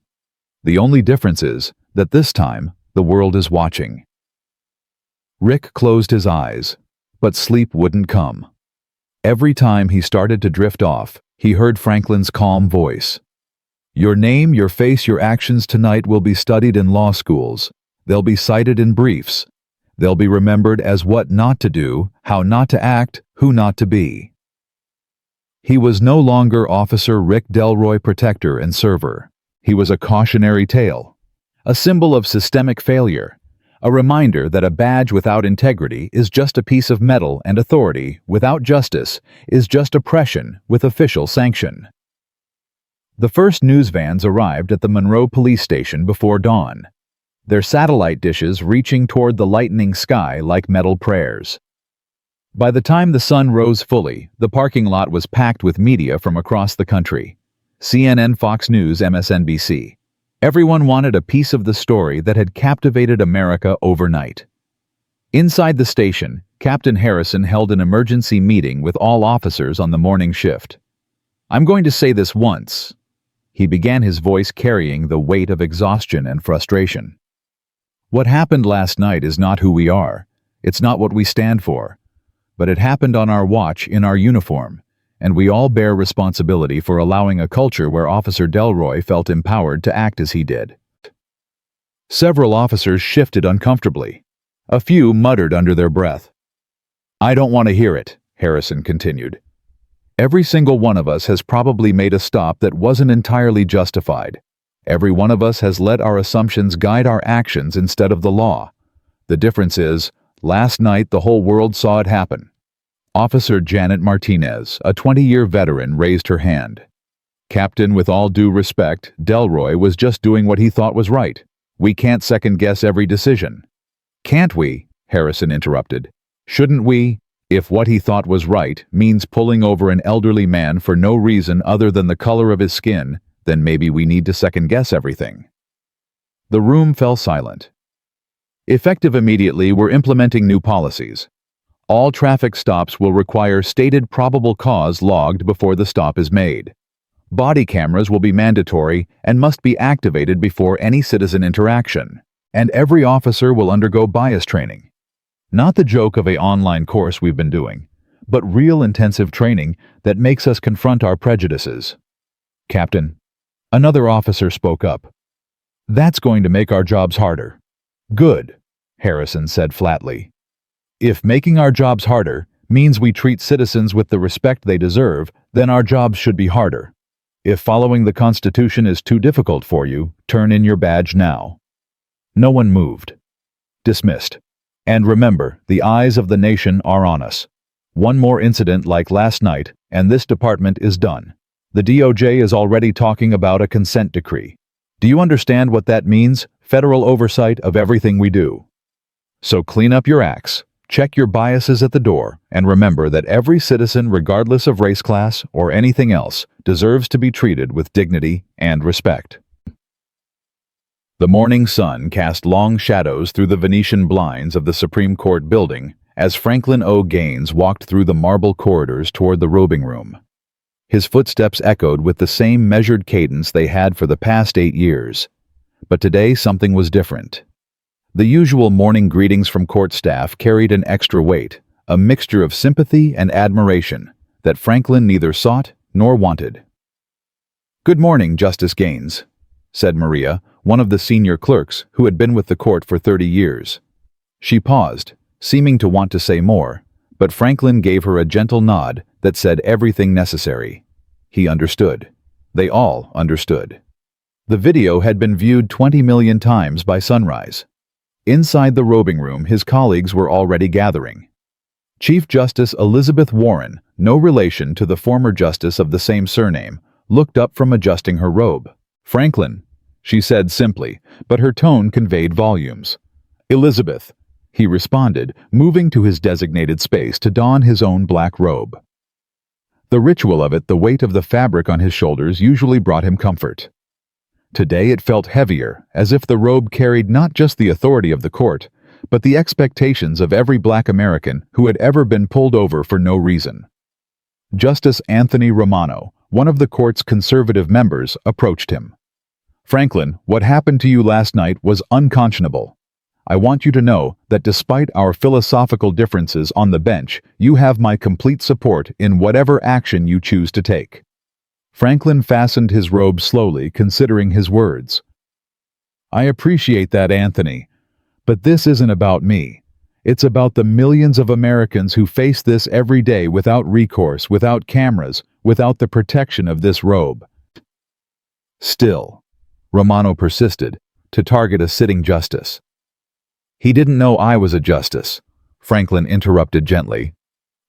The only difference is that this time the world is watching. Rick closed his eyes, but sleep wouldn't come. Every time he started to drift off, he heard Franklin's calm voice. Your name, your face, your actions tonight will be studied in law schools. They'll be cited in briefs. They'll be remembered as what not to do, how not to act, who not to be. He was no longer Officer Rick Delroy, protector and server. He was a cautionary tale, a symbol of systemic failure, A reminder that a badge without integrity is just a piece of metal, and authority without justice is just oppression with official sanction. The first news vans arrived at the Monroe police station before dawn, their satellite dishes reaching toward the lightening sky like metal prayers. By the time the sun rose fully, the parking lot was packed with media from across the country. CNN, Fox News, MSNBC. Everyone wanted a piece of the story that had captivated America overnight. Inside the station, Captain Harrison held an emergency meeting with all officers on the morning shift. "I'm going to say this once." He began, his voice carrying the weight of exhaustion and frustration. "What happened last night is not who we are. It's not what we stand for. But it happened on our watch, in our uniform, and we all bear responsibility for allowing a culture where Officer Delroy felt empowered to act as he did." Several officers shifted uncomfortably. A few muttered under their breath. "I don't want to hear it," Harrison continued. "Every single one of us has probably made a stop that wasn't entirely justified. Every one of us has let our assumptions guide our actions instead of the law. The difference is, last night the whole world saw it happen." Officer Janet Martinez, a 20-year veteran, raised her hand. "Captain, with all due respect, Delroy was just doing what he thought was right. We can't second-guess every decision." "Can't we?" Harrison interrupted. "Shouldn't we? If what he thought was right means pulling over an elderly man for no reason other than the color of his skin, then maybe we need to second-guess everything." The room fell silent. Effective immediately, we're implementing new policies. All traffic stops will require stated probable cause logged before the stop is made. Body cameras will be mandatory and must be activated before any citizen interaction. And every officer will undergo bias training. Not the joke of an online course we've been doing, but real intensive training that makes us confront our prejudices. "Captain," another officer spoke up, "that's going to make our jobs harder." "Good," Harrison said flatly. "If making our jobs harder means we treat citizens with the respect they deserve, then our jobs should be harder. If following the Constitution is too difficult for you, turn in your badge now." No one moved. Dismissed. And remember, the eyes of the nation are on us. One more incident like last night, and this department is done. The DOJ is already talking about a consent decree. Do you understand what that means? Federal oversight of everything we do. So clean up your acts. Check your biases at the door, and remember that every citizen, regardless of race, class, or anything else, deserves to be treated with dignity and respect. The morning sun cast long shadows through the Venetian blinds of the Supreme Court building as Franklin O. Gaines walked through the marble corridors toward the robing room. His footsteps echoed with the same measured cadence they had for the past 8 years. But today something was different. The usual morning greetings from court staff carried an extra weight, a mixture of sympathy and admiration that Franklin neither sought nor wanted. "Good morning, Justice Gaines," said Maria, one of the senior clerks who had been with the court for 30 years. She paused, seeming to want to say more, but Franklin gave her a gentle nod that said everything necessary. He understood. They all understood. The video had been viewed 20 million times by sunrise. Inside the robing room, his colleagues were already gathering. Chief Justice Elizabeth Warren, no relation to the former justice of the same surname, looked up from adjusting her robe. "Franklin," she said simply, but her tone conveyed volumes. "Elizabeth," he responded, moving to his designated space to don his own black robe. The ritual of it, the weight of the fabric on his shoulders, usually brought him comfort. Today it felt heavier, as if the robe carried not just the authority of the court, but the expectations of every Black American who had ever been pulled over for no reason. Justice Anthony Romano, one of the court's conservative members, approached him. "Franklin, what happened to you last night was unconscionable. I want you to know that despite our philosophical differences on the bench, you have my complete support in whatever action you choose to take." Franklin fastened his robe slowly, considering his words. "I appreciate that, Anthony, but this isn't about me. It's about the millions of Americans who face this every day without recourse, without cameras, without the protection of this robe." "Still," Romano persisted, "to target a sitting justice." He didn't know I was a justice, Franklin interrupted gently.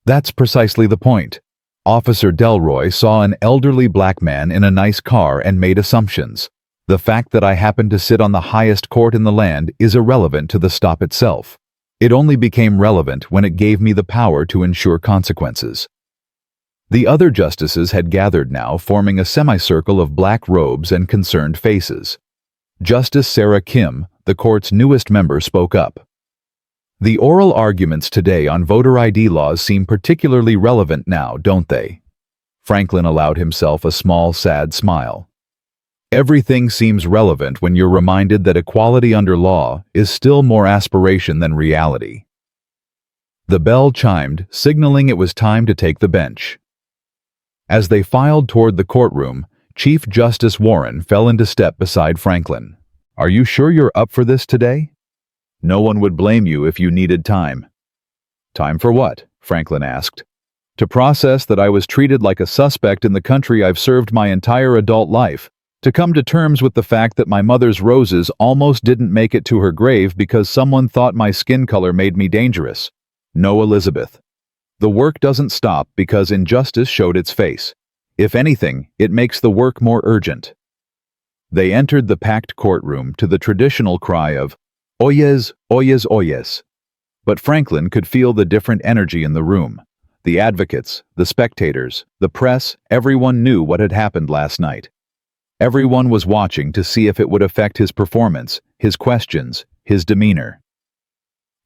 That's precisely the point. Officer Delroy saw an elderly black man in a nice car and made assumptions. The fact that I happened to sit on the highest court in the land is irrelevant to the stop itself. It only became relevant when it gave me the power to ensure consequences. The other justices had gathered now, forming a semicircle of black robes and concerned faces. Justice Sarah Kim, the court's newest member, spoke up. The oral arguments today on voter ID laws seem particularly relevant now, don't they? Franklin allowed himself a small, sad smile. Everything seems relevant when you're reminded that equality under law is still more aspiration than reality. The bell chimed, signaling it was time to take the bench. As they filed toward the courtroom, Chief Justice Warren fell into step beside Franklin. Are you sure you're up for this today? No one would blame you if you needed time. Time for what? Franklin asked. To process that I was treated like a suspect in the country I've served my entire adult life. To come to terms with the fact that my mother's roses almost didn't make it to her grave because someone thought my skin color made me dangerous. No, Elizabeth. The work doesn't stop because injustice showed its face. If anything, it makes the work more urgent. They entered the packed courtroom to the traditional cry of, "Oyez, oyez, oyez." But Franklin could feel the different energy in the room. The advocates, the spectators, the press, everyone knew what had happened last night. Everyone was watching to see if it would affect his performance, his questions, his demeanor.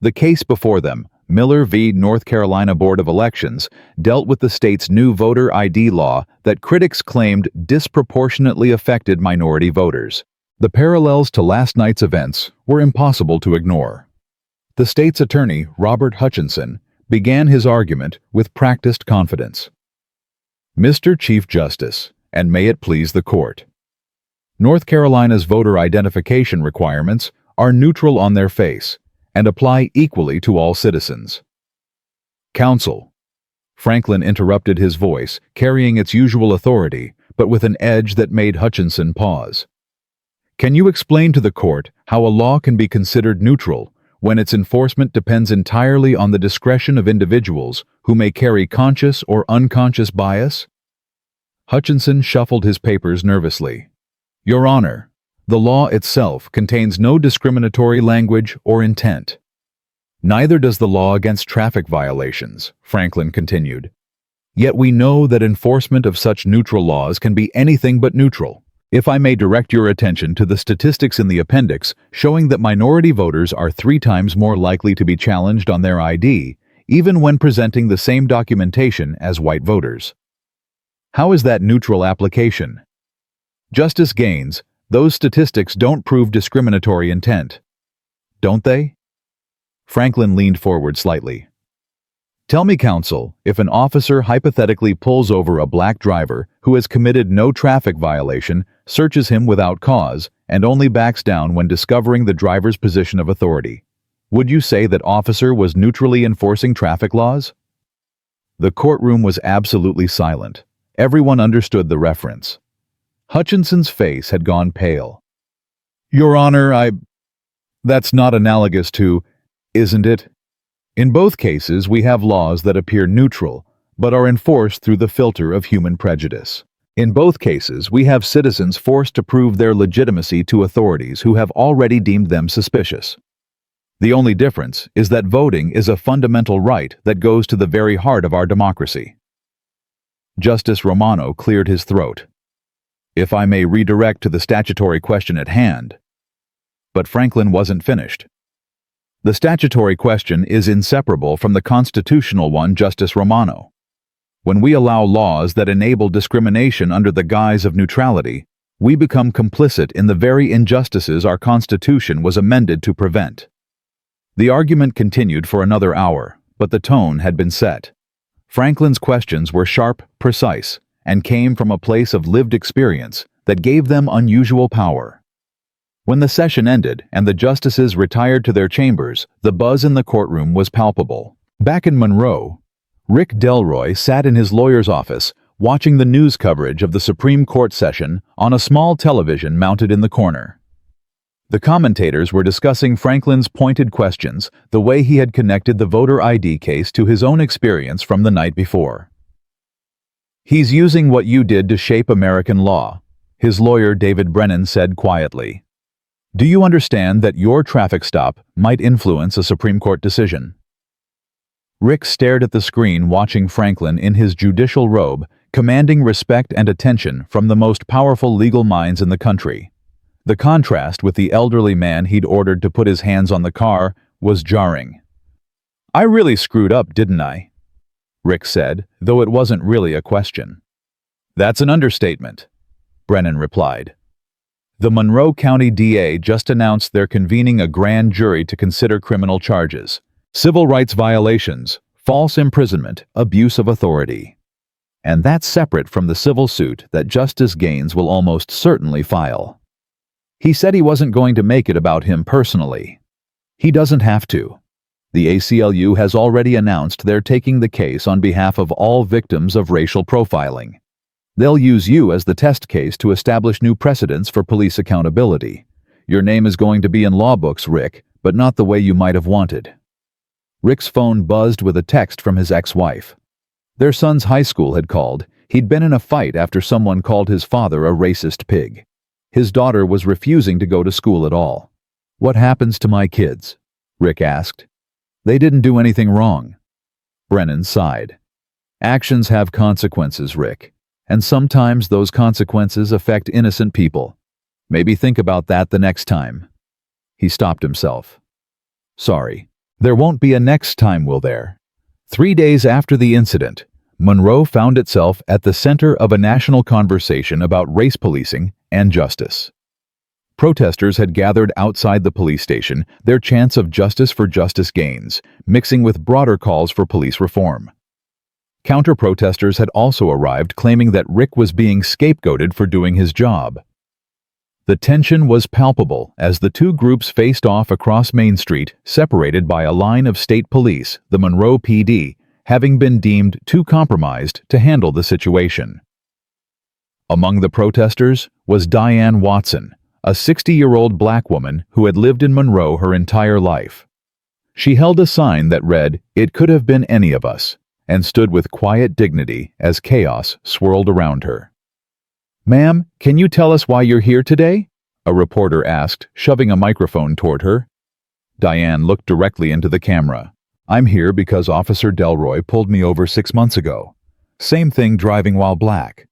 The case before them, Miller v. North Carolina Board of Elections, dealt with the state's new voter ID law that critics claimed disproportionately affected minority voters. The parallels to last night's events were impossible to ignore. The state's attorney, Robert Hutchinson, began his argument with practiced confidence. Mr. Chief Justice, and may it please the court. North Carolina's voter identification requirements are neutral on their face and apply equally to all citizens. Counsel. Franklin interrupted his voice, carrying its usual authority, but with an edge that made Hutchinson pause. Can you explain to the court how a law can be considered neutral when its enforcement depends entirely on the discretion of individuals who may carry conscious or unconscious bias? Hutchinson shuffled his papers nervously. Your Honor, the law itself contains no discriminatory language or intent. Neither does the law against traffic violations, Franklin continued. Yet we know that enforcement of such neutral laws can be anything but neutral. If I may direct your attention to the statistics in the appendix showing that minority voters are 3 times more likely to be challenged on their ID, even when presenting the same documentation as white voters. How is that neutral application? Justice Gaines, those statistics don't prove discriminatory intent. Don't they? Franklin leaned forward slightly. Tell me, counsel, if an officer hypothetically pulls over a black driver who has committed no traffic violation, searches him without cause, and only backs down when discovering the driver's position of authority, would you say that officer was neutrally enforcing traffic laws? The courtroom was absolutely silent. Everyone understood the reference. Hutchinson's face had gone pale. Your Honor, that's not analogous to, isn't it? In both cases, we have laws that appear neutral, but are enforced through the filter of human prejudice. In both cases, we have citizens forced to prove their legitimacy to authorities who have already deemed them suspicious. The only difference is that voting is a fundamental right that goes to the very heart of our democracy. Justice Romano cleared his throat. If I may redirect to the statutory question at hand. But Franklin wasn't finished. The statutory question is inseparable from the constitutional one, Justice Romano. When we allow laws that enable discrimination under the guise of neutrality, we become complicit in the very injustices our Constitution was amended to prevent. The argument continued for another hour, but the tone had been set. Franklin's questions were sharp, precise, and came from a place of lived experience that gave them unusual power. When the session ended and the justices retired to their chambers, the buzz in the courtroom was palpable. Back in Monroe, Rick Delroy sat in his lawyer's office, watching the news coverage of the Supreme Court session on a small television mounted in the corner. The commentators were discussing Franklin's pointed questions, the way he had connected the voter ID case to his own experience from the night before. "He's using what you did to shape American law," his lawyer David Brennan said quietly. "Do you understand that your traffic stop might influence a Supreme Court decision?" Rick stared at the screen, watching Franklin in his judicial robe, commanding respect and attention from the most powerful legal minds in the country. The contrast with the elderly man he'd ordered to put his hands on the car was jarring. "I really screwed up, didn't I?" Rick said, though it wasn't really a question. "That's an understatement," Brennan replied. The Monroe County DA just announced they're convening a grand jury to consider criminal charges: civil rights violations, false imprisonment, abuse of authority. And that's separate from the civil suit that Justice Gaines will almost certainly file. He said he wasn't going to make it about him personally. He doesn't have to. The ACLU has already announced they're taking the case on behalf of all victims of racial profiling. They'll use you as the test case to establish new precedents for police accountability. Your name is going to be in law books, Rick, but not the way you might have wanted. Rick's phone buzzed with a text from his ex-wife. Their son's high school had called. He'd been in a fight after someone called his father a racist pig. His daughter was refusing to go to school at all. "What happens to my kids?" Rick asked. "They didn't do anything wrong." Brennan sighed. "Actions have consequences, Rick, and sometimes those consequences affect innocent people. Maybe think about that the next time." He stopped himself. "Sorry. There won't be a next time, will there?" 3 days after the incident, Monroe found itself at the center of a national conversation about race policing and justice. Protesters had gathered outside the police station, their chants of justice for Justice Gaines, mixing with broader calls for police reform. Counter-protesters had also arrived, claiming that Rick was being scapegoated for doing his job. The tension was palpable as the two groups faced off across Main Street, separated by a line of state police, the Monroe PD, having been deemed too compromised to handle the situation. Among the protesters was Diane Watson, a 60-year-old black woman who had lived in Monroe her entire life. She held a sign that read, "It could have been any of us," and stood with quiet dignity as chaos swirled around her. "Ma'am, can you tell us why you're here today?" a reporter asked, shoving a microphone toward her. Diane looked directly into the camera. "I'm here because Officer Delroy pulled me over 6 months ago. Same thing driving while black.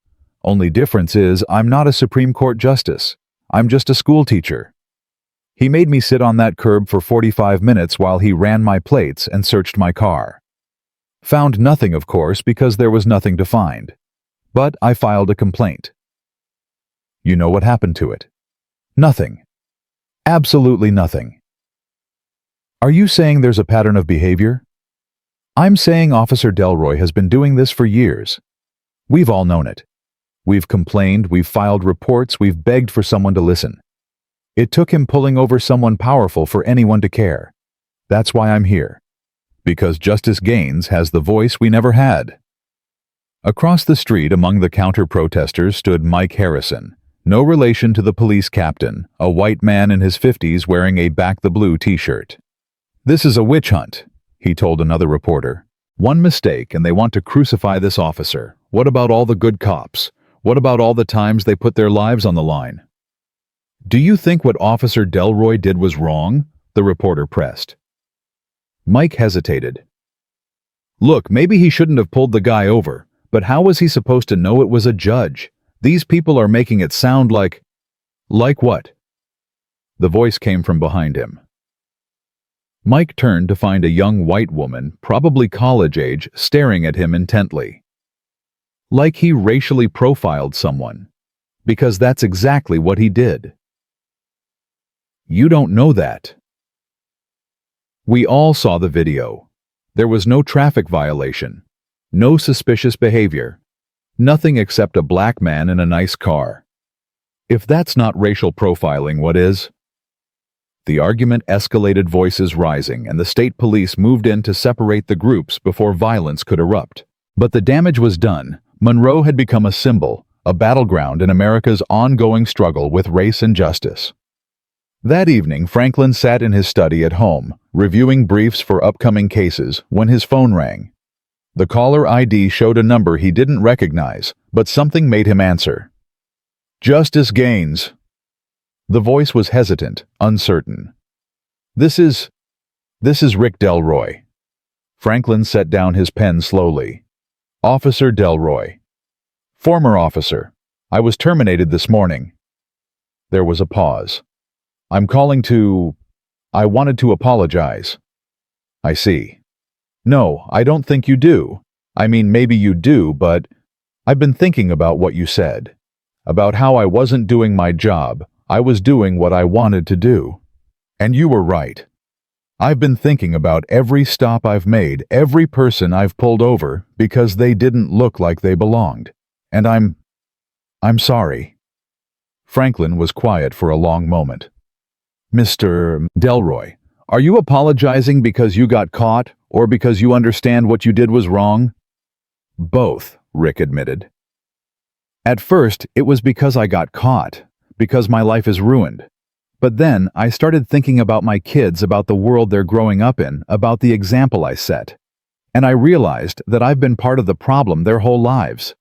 Only difference is I'm not a Supreme Court justice. I'm just a school teacher. He made me sit on that curb for 45 minutes while he ran my plates and searched my car. Found nothing, of course, because there was nothing to find. But I filed a complaint." "You know what happened to it?" "Nothing. Absolutely nothing." "Are you saying there's a pattern of behavior?" "I'm saying Officer Delroy has been doing this for years. We've all known it. We've complained, we've filed reports, we've begged for someone to listen. It took him pulling over someone powerful for anyone to care. That's why I'm here. Because Justice Gaines has the voice we never had." Across the street among the counter-protesters stood Mike Harrison, no relation to the police captain, a white man in his 50s wearing a Back the Blue t-shirt. "This is a witch hunt," he told another reporter. "One mistake and they want to crucify this officer. What about all the good cops? What about all the times they put their lives on the line?" "Do you think what Officer Delroy did was wrong?" the reporter pressed. Mike hesitated. "Look, maybe he shouldn't have pulled the guy over, but how was he supposed to know it was a judge? These people are making it sound like..." "Like what?" The voice came from behind him. Mike turned to find a young white woman, probably college age, staring at him intently. Like he racially profiled someone. Because that's exactly what he did. "You don't know that." "We all saw the video. There was no traffic violation. No suspicious behavior. Nothing except a black man in a nice car. If that's not racial profiling, what is?" The argument escalated, voices rising, and the state police moved in to separate the groups before violence could erupt. But the damage was done. Monroe had become a symbol, a battleground in America's ongoing struggle with race and justice. That evening, Franklin sat in his study at home, reviewing briefs for upcoming cases, when his phone rang. The caller ID showed a number he didn't recognize, but something made him answer. Justice Gaines. The voice was hesitant, uncertain. This is Rick Delroy. Franklin set down his pen slowly. Officer Delroy. Former officer. I was terminated this morning. There was a pause. I wanted to apologize. I see. No, I don't think you do. I mean, maybe you do, but I've been thinking about what you said. About how I wasn't doing my job. I was doing what I wanted to do. And you were right. I've been thinking about every stop I've made, every person I've pulled over, because they didn't look like they belonged. And I'm sorry. Franklin was quiet for a long moment. Mr. Delroy, are you apologizing because you got caught, or because you understand what you did was wrong? Both, Rick admitted. At first, it was because I got caught, because my life is ruined. But then, I started thinking about my kids, about the world they're growing up in, about the example I set. And I realized that I've been part of the problem their whole lives.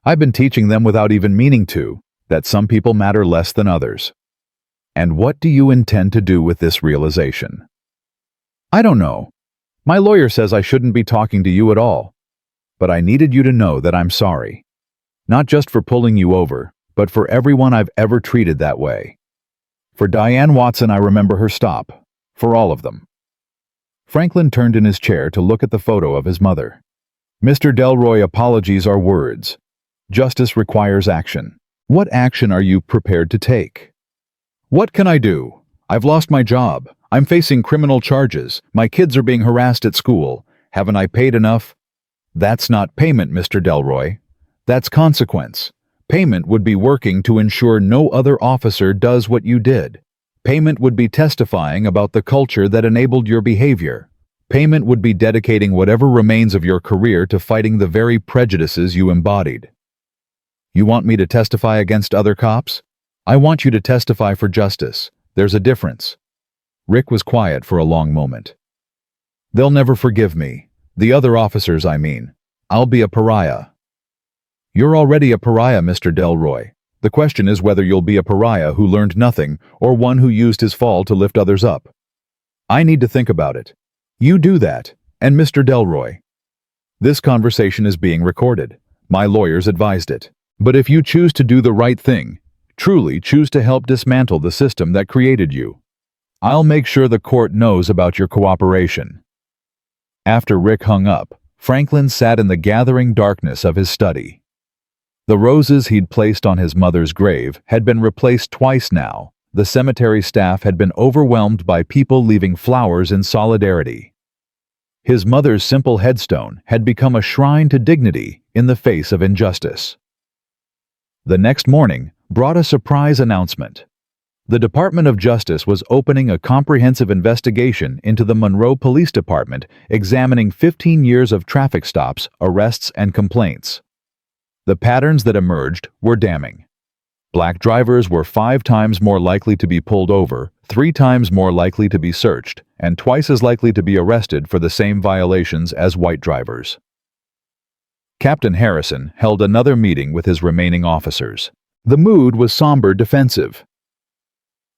I've been teaching them without even meaning to, that some people matter less than others. And what do you intend to do with this realization? I don't know. My lawyer says I shouldn't be talking to you at all. But I needed you to know that I'm sorry. Not just for pulling you over, but for everyone I've ever treated that way. For Diane Watson, I remember her stop. For all of them. Franklin turned in his chair to look at the photo of his mother. Mr. Delroy, apologies are words. Justice requires action. What action are you prepared to take? What can I do? I've lost my job. I'm facing criminal charges. My kids are being harassed at school. Haven't I paid enough? That's not payment, Mr. Delroy. That's consequence. Payment would be working to ensure no other officer does what you did. Payment would be testifying about the culture that enabled your behavior. Payment would be dedicating whatever remains of your career to fighting the very prejudices you embodied. You want me to testify against other cops? I want you to testify for justice. There's a difference. Rick was quiet for a long moment. They'll never forgive me. The other officers, I mean. I'll be a pariah. You're already a pariah, Mr. Delroy. The question is whether you'll be a pariah who learned nothing or one who used his fall to lift others up. I need to think about it. You do that, and Mr. Delroy. This conversation is being recorded. My lawyers advised it. But if you choose to do the right thing, truly choose to help dismantle the system that created you, I'll make sure the court knows about your cooperation. After Rick hung up, Franklin sat in the gathering darkness of his study. The roses he'd placed on his mother's grave had been replaced twice now. The cemetery staff had been overwhelmed by people leaving flowers in solidarity. His mother's simple headstone had become a shrine to dignity in the face of injustice. The next morning brought a surprise announcement. The Department of Justice was opening a comprehensive investigation into the Monroe Police Department, examining 15 years of traffic stops, arrests, and complaints. The patterns that emerged were damning. Black drivers were 5 times more likely to be pulled over, 3 times more likely to be searched, and twice as likely to be arrested for the same violations as white drivers. Captain Harrison held another meeting with his remaining officers. The mood was somber, defensive.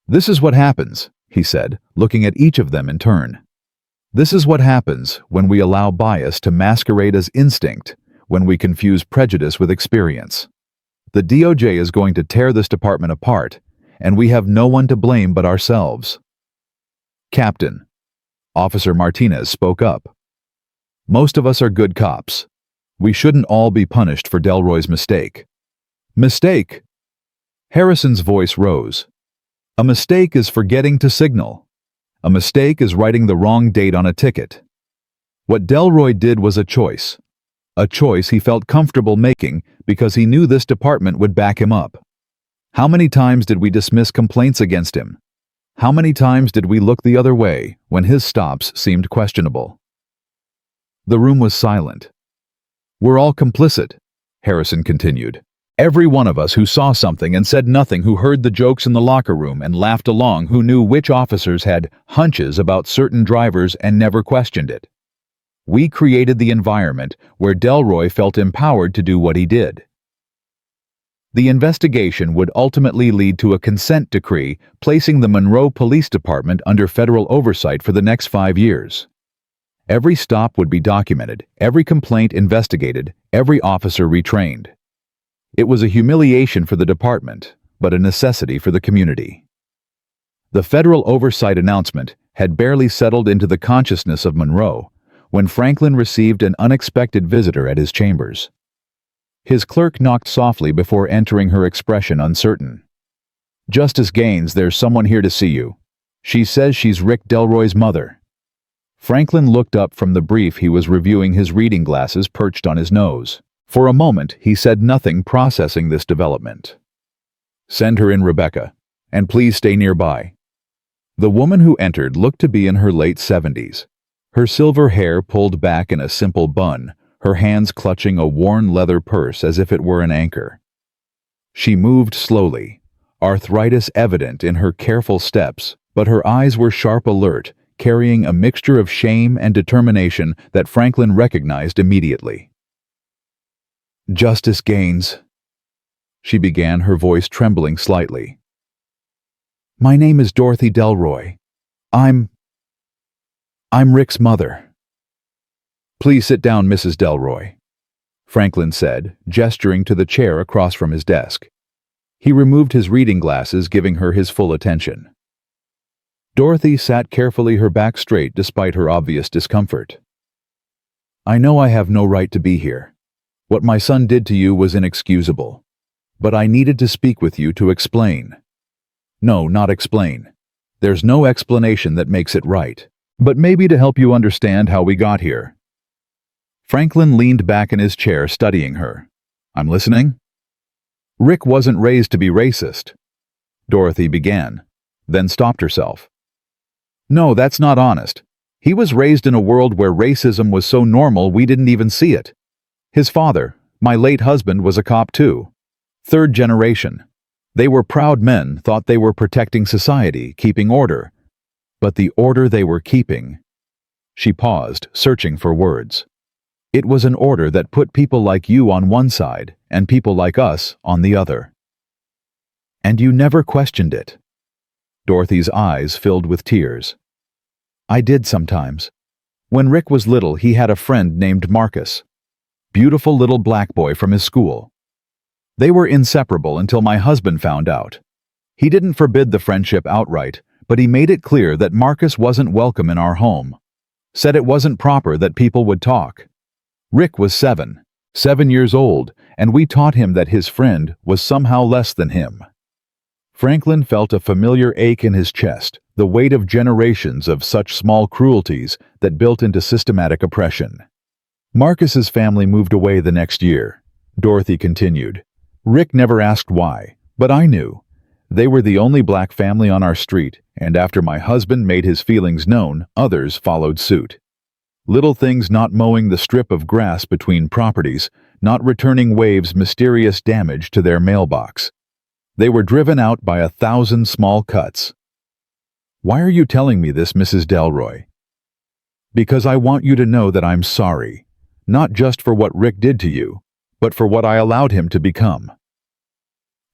This is what happens, he said, looking at each of them in turn. This is what happens when we allow bias to masquerade as instinct, when we confuse prejudice with experience. The DOJ is going to tear this department apart, and we have no one to blame but ourselves. Captain, Officer Martinez spoke up. Most of us are good cops. We shouldn't all be punished for Delroy's mistake. Mistake? Harrison's voice rose. A mistake is forgetting to signal. A mistake is writing the wrong date on a ticket. What Delroy did was a choice he felt comfortable making because he knew this department would back him up. How many times did we dismiss complaints against him? How many times did we look the other way when his stops seemed questionable? The room was silent. We're all complicit, Harrison continued. Every one of us who saw something and said nothing, who heard the jokes in the locker room and laughed along, who knew which officers had hunches about certain drivers and never questioned it. We created the environment where Delroy felt empowered to do what he did. The investigation would ultimately lead to a consent decree placing the Monroe Police Department under federal oversight for the next 5 years. Every stop would be documented, every complaint investigated, every officer retrained. It was a humiliation for the department, but a necessity for the community. The federal oversight announcement had barely settled into the consciousness of Monroe when Franklin received an unexpected visitor at his chambers. His clerk knocked softly before entering, her expression uncertain. "Justice Gaines, there's someone here to see you. She says she's Rick Delroy's mother." Franklin looked up from the brief he was reviewing, his reading glasses perched on his nose. For a moment, he said nothing, processing this development. "Send her in, Rebecca, and please stay nearby." The woman who entered looked to be in her late 70s. Her silver hair pulled back in a simple bun, her hands clutching a worn leather purse as if it were an anchor. She moved slowly, arthritis evident in her careful steps, but her eyes were sharp, alert, carrying a mixture of shame and determination that Franklin recognized immediately. "Justice Gaines," she began, her voice trembling slightly. "My name is Dorothy Delroy. I'm Rick's mother." "Please sit down, Mrs. Delroy," Franklin said, gesturing to the chair across from his desk. He removed his reading glasses, giving her his full attention. Dorothy sat carefully, her back straight despite her obvious discomfort. "I know I have no right to be here. What my son did to you was inexcusable. But I needed to speak with you to explain." "No, not explain. There's no explanation that makes it right. But maybe to help you understand how we got here." Franklin leaned back in his chair, studying her. "I'm listening." "Rick wasn't raised to be racist," Dorothy began, then stopped herself. "No, that's not honest. He was raised in a world where racism was so normal we didn't even see it. His father, my late husband, was a cop too. 3rd generation. They were proud men, thought they were protecting society, keeping order. But the order they were keeping..." She paused, searching for words. "It was an order that put people like you on one side and people like us on the other. And you never questioned it." Dorothy's eyes filled with tears. "I did sometimes. When Rick was little, he had a friend named Marcus. Beautiful little black boy from his school. They were inseparable until my husband found out. He didn't forbid the friendship outright, but he made it clear that Marcus wasn't welcome in our home. Said it wasn't proper that people would talk. Rick was 7 years old, and we taught him that his friend was somehow less than him." Franklin felt a familiar ache in his chest, the weight of generations of such small cruelties that built into systematic oppression. "Marcus's family moved away the next year," Dorothy continued. "Rick never asked why, but I knew. They were the only black family on our street, and after my husband made his feelings known, others followed suit. Little things, not mowing the strip of grass between properties, not returning Wave's mysterious damage to their mailbox. They were driven out by 1,000 small cuts." "Why are you telling me this, Mrs. Delroy?" "Because I want you to know that I'm sorry. Not just for what Rick did to you, but for what I allowed him to become.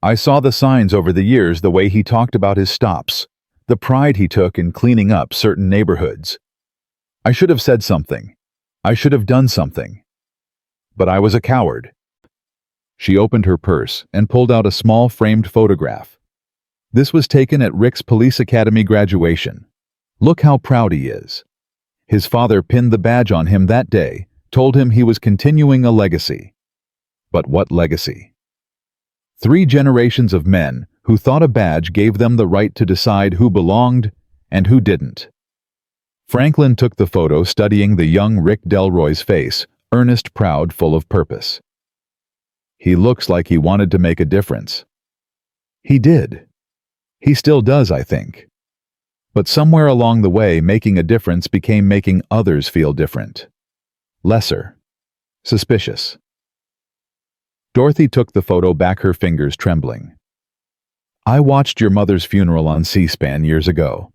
I saw the signs over the years, the way he talked about his stops, the pride he took in cleaning up certain neighborhoods. I should have said something. I should have done something. But I was a coward." She opened her purse and pulled out a small framed photograph. This was taken at Rick's police academy graduation. "Look how proud he is." His father pinned the badge on him that day, told him he was continuing a legacy. But what legacy? 3 generations of men who thought a badge gave them the right to decide who belonged and who didn't. Franklin took the photo, studying the young Rick Delroy's face, earnest, proud, full of purpose. "He looks like he wanted to make a difference." He did. He still does, I think. But somewhere along the way, making a difference became making others feel different. Lesser. Suspicious. Dorothy took the photo back, her fingers trembling. I watched your mother's funeral on C-SPAN years ago.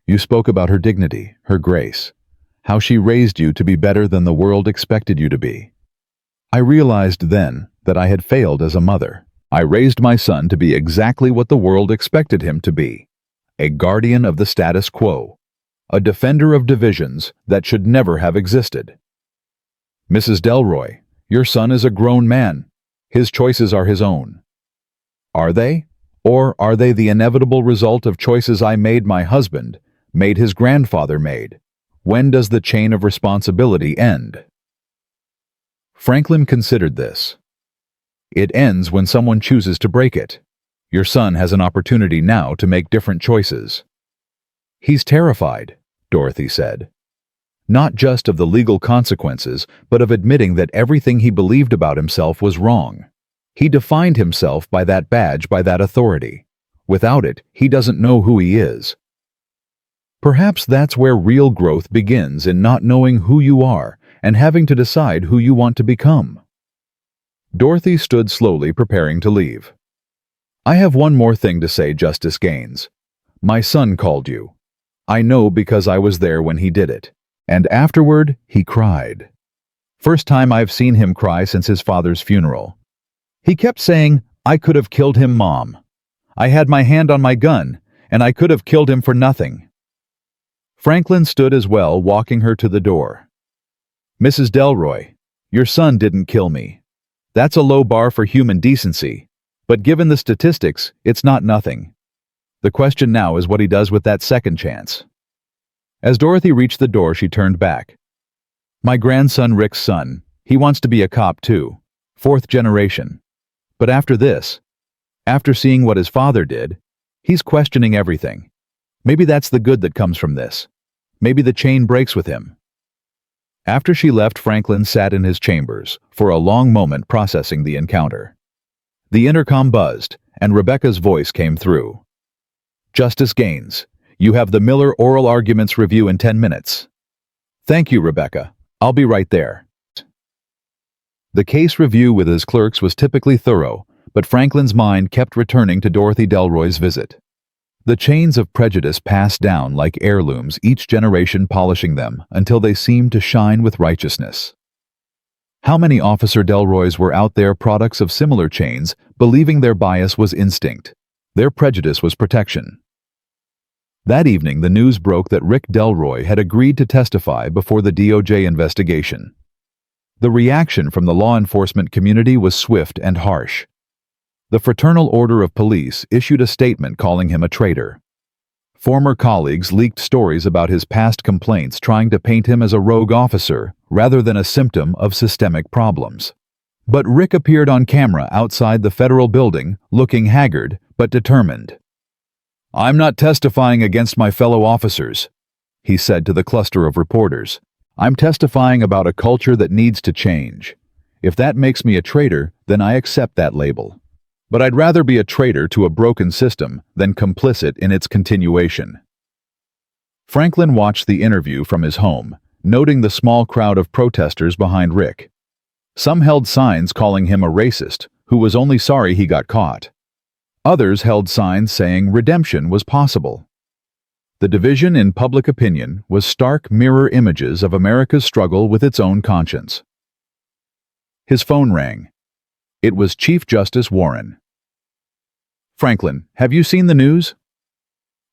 You spoke about her dignity, her grace, how she raised you to be better than the world expected you to be. I realized then that I had failed as a mother. I raised my son to be exactly what the world expected him to be, a guardian of the status quo, a defender of divisions that should never have existed. Mrs. Delroy, your son is a grown man. His choices are his own. Are they? Or are they the inevitable result of choices I made, my husband, made his grandfather made? When does the chain of responsibility end? Franklin considered this. It ends when someone chooses to break it. Your son has an opportunity now to make different choices. He's terrified, Dorothy said. Not just of the legal consequences, but of admitting that everything he believed about himself was wrong. He defined himself by that badge, by that authority. Without it, he doesn't know who he is. Perhaps that's where real growth begins, in not knowing who you are and having to decide who you want to become. Dorothy stood slowly, preparing to leave. I have one more thing to say, Justice Gaines. My son called you. I know because I was there when he did it. And afterward, he cried. First time I've seen him cry since his father's funeral. He kept saying, I could have killed him, Mom. I had my hand on my gun, and I could have killed him for nothing. Franklin stood as well, walking her to the door. Mrs. Delroy, your son didn't kill me. That's a low bar for human decency, but given the statistics, it's not nothing. The question now is what he does with that second chance. As Dorothy reached the door, she turned back. My grandson, Rick's son, he wants to be a cop too, 4th generation. But after this, after seeing what his father did, he's questioning everything. Maybe that's the good that comes from this. Maybe the chain breaks with him. After she left, Franklin sat in his chambers for a long moment, processing the encounter. The intercom buzzed, and Rebecca's voice came through. Justice Gaines, you have the Miller oral arguments review in 10 minutes. Thank you, Rebecca. I'll be right there. The case review with his clerks was typically thorough, but Franklin's mind kept returning to Dorothy Delroy's visit. The chains of prejudice passed down like heirlooms, each generation polishing them until they seemed to shine with righteousness. How many Officer Delroys were out there, products of similar chains, believing their bias was instinct, their prejudice was protection? That evening, the news broke that Rick Delroy had agreed to testify before the DOJ investigation. The reaction from the law enforcement community was swift and harsh. The Fraternal Order of Police issued a statement calling him a traitor. Former colleagues leaked stories about his past complaints, trying to paint him as a rogue officer rather than a symptom of systemic problems. But Rick appeared on camera outside the federal building, looking haggard but determined. I'm not testifying against my fellow officers, he said to the cluster of reporters. I'm testifying about a culture that needs to change. If that makes me a traitor, then I accept that label. But I'd rather be a traitor to a broken system than complicit in its continuation. Franklin watched the interview from his home, noting the small crowd of protesters behind Rick. Some held signs calling him a racist who was only sorry he got caught. Others held signs saying redemption was possible. The division in public opinion was stark mirror images of America's struggle with its own conscience. His phone rang. It was Chief Justice Warren. Franklin, have you seen the news?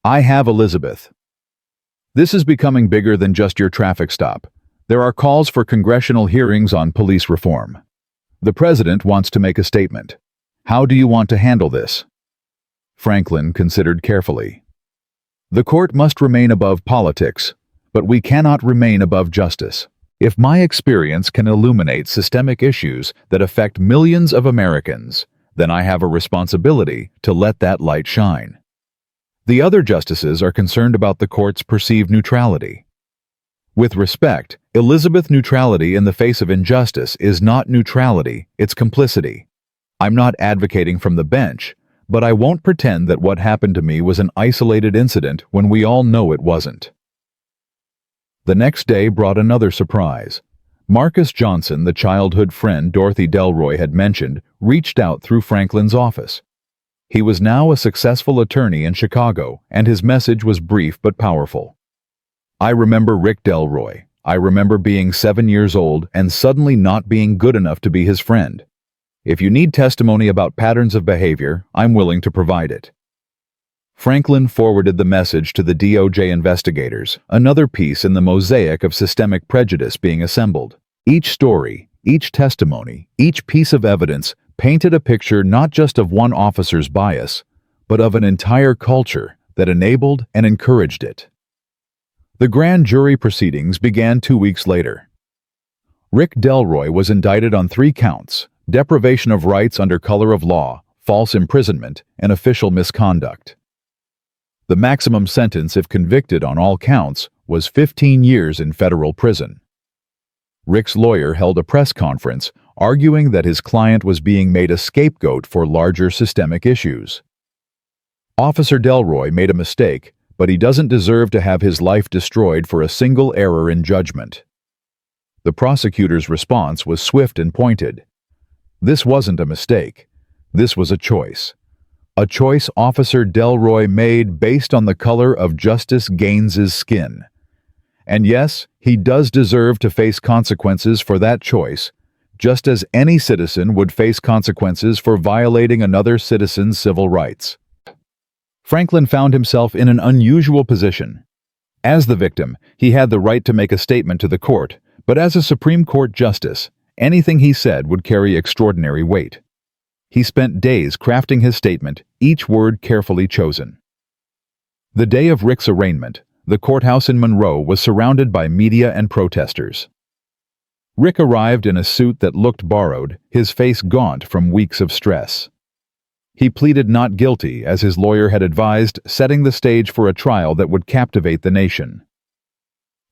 I have, Elizabeth. This is becoming bigger than just your traffic stop. There are calls for congressional hearings on police reform. The president wants to make a statement. How do you want to handle this? Franklin considered carefully. The court must remain above politics, but we cannot remain above justice. If my experience can illuminate systemic issues that affect millions of Americans, then I have a responsibility to let that light shine. The other justices are concerned about the court's perceived neutrality. With respect, Elizabeth, neutrality in the face of injustice is not neutrality, it's complicity. I'm not advocating from the bench, but I won't pretend that what happened to me was an isolated incident when we all know it wasn't. The next day brought another surprise. Marcus Johnson, the childhood friend Dorothy Delroy had mentioned, reached out through Franklin's office. He was now a successful attorney in Chicago, and his message was brief but powerful. I remember Rick Delroy. I remember being 7 years old and suddenly not being good enough to be his friend. If you need testimony about patterns of behavior, I'm willing to provide it. Franklin forwarded the message to the DOJ investigators, another piece in the mosaic of systemic prejudice being assembled. Each story, each testimony, each piece of evidence painted a picture not just of one officer's bias, but of an entire culture that enabled and encouraged it. The grand jury proceedings began 2 weeks later. Rick Delroy was indicted on 3 counts: deprivation of rights under color of law, false imprisonment, and official misconduct. The maximum sentence, if convicted on all counts, was 15 years in federal prison. Rick's lawyer held a press conference arguing that his client was being made a scapegoat for larger systemic issues. Officer Delroy made a mistake, but he doesn't deserve to have his life destroyed for a single error in judgment. The prosecutor's response was swift and pointed. This wasn't a mistake. This was a choice. A choice Officer Delroy made based on the color of Justice Gaines's skin. And yes, he does deserve to face consequences for that choice, just as any citizen would face consequences for violating another citizen's civil rights. Franklin found himself in an unusual position. As the victim, he had the right to make a statement to the court, but as a Supreme Court justice, anything he said would carry extraordinary weight. He spent days crafting his statement, each word carefully chosen. The day of Rick's arraignment, the courthouse in Monroe was surrounded by media and protesters. Rick arrived in a suit that looked borrowed, his face gaunt from weeks of stress. He pleaded not guilty, as his lawyer had advised, setting the stage for a trial that would captivate the nation.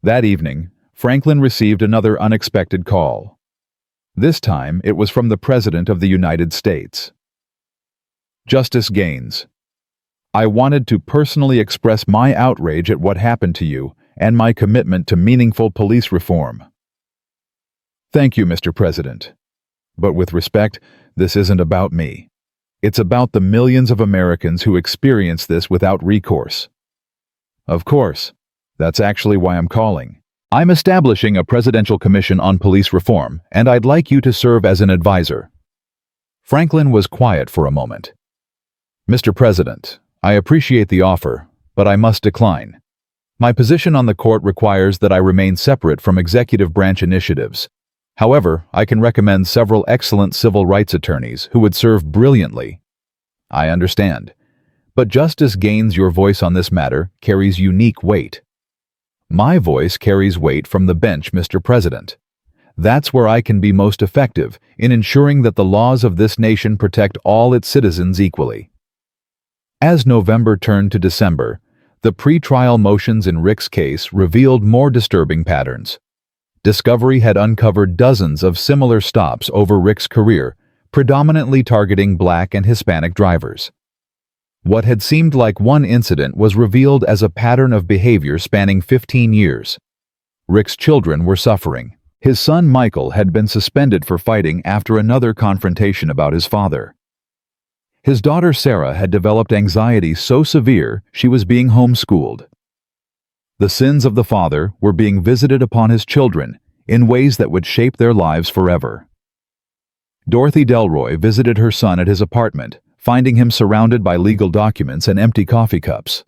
That evening, Franklin received another unexpected call. This time, it was from the President of the United States. Justice Gaines, I wanted to personally express my outrage at what happened to you and my commitment to meaningful police reform. Thank you, Mr. President. But with respect, this isn't about me. It's about the millions of Americans who experience this without recourse. Of course, that's actually why I'm calling. I'm establishing a presidential commission on police reform, and I'd like you to serve as an advisor. Franklin was quiet for a moment. Mr. President, I appreciate the offer, but I must decline. My position on the court requires that I remain separate from executive branch initiatives. However, I can recommend several excellent civil rights attorneys who would serve brilliantly. I understand. But Justice Gaines, your voice on this matter carries unique weight. My voice carries weight from the bench, Mr. President. That's where I can be most effective in ensuring that the laws of this nation protect all its citizens equally. As November turned to December, the pre-trial motions in Rick's case revealed more disturbing patterns. Discovery had uncovered dozens of similar stops over Rick's career, predominantly targeting Black and Hispanic drivers. What had seemed like one incident was revealed as a pattern of behavior spanning 15 years. Rick's children were suffering. His son Michael had been suspended for fighting after another confrontation about his father. His daughter Sarah had developed anxiety so severe she was being homeschooled. The sins of the father were being visited upon his children in ways that would shape their lives forever. Dorothy Delroy visited her son at his apartment, finding him surrounded by legal documents and empty coffee cups.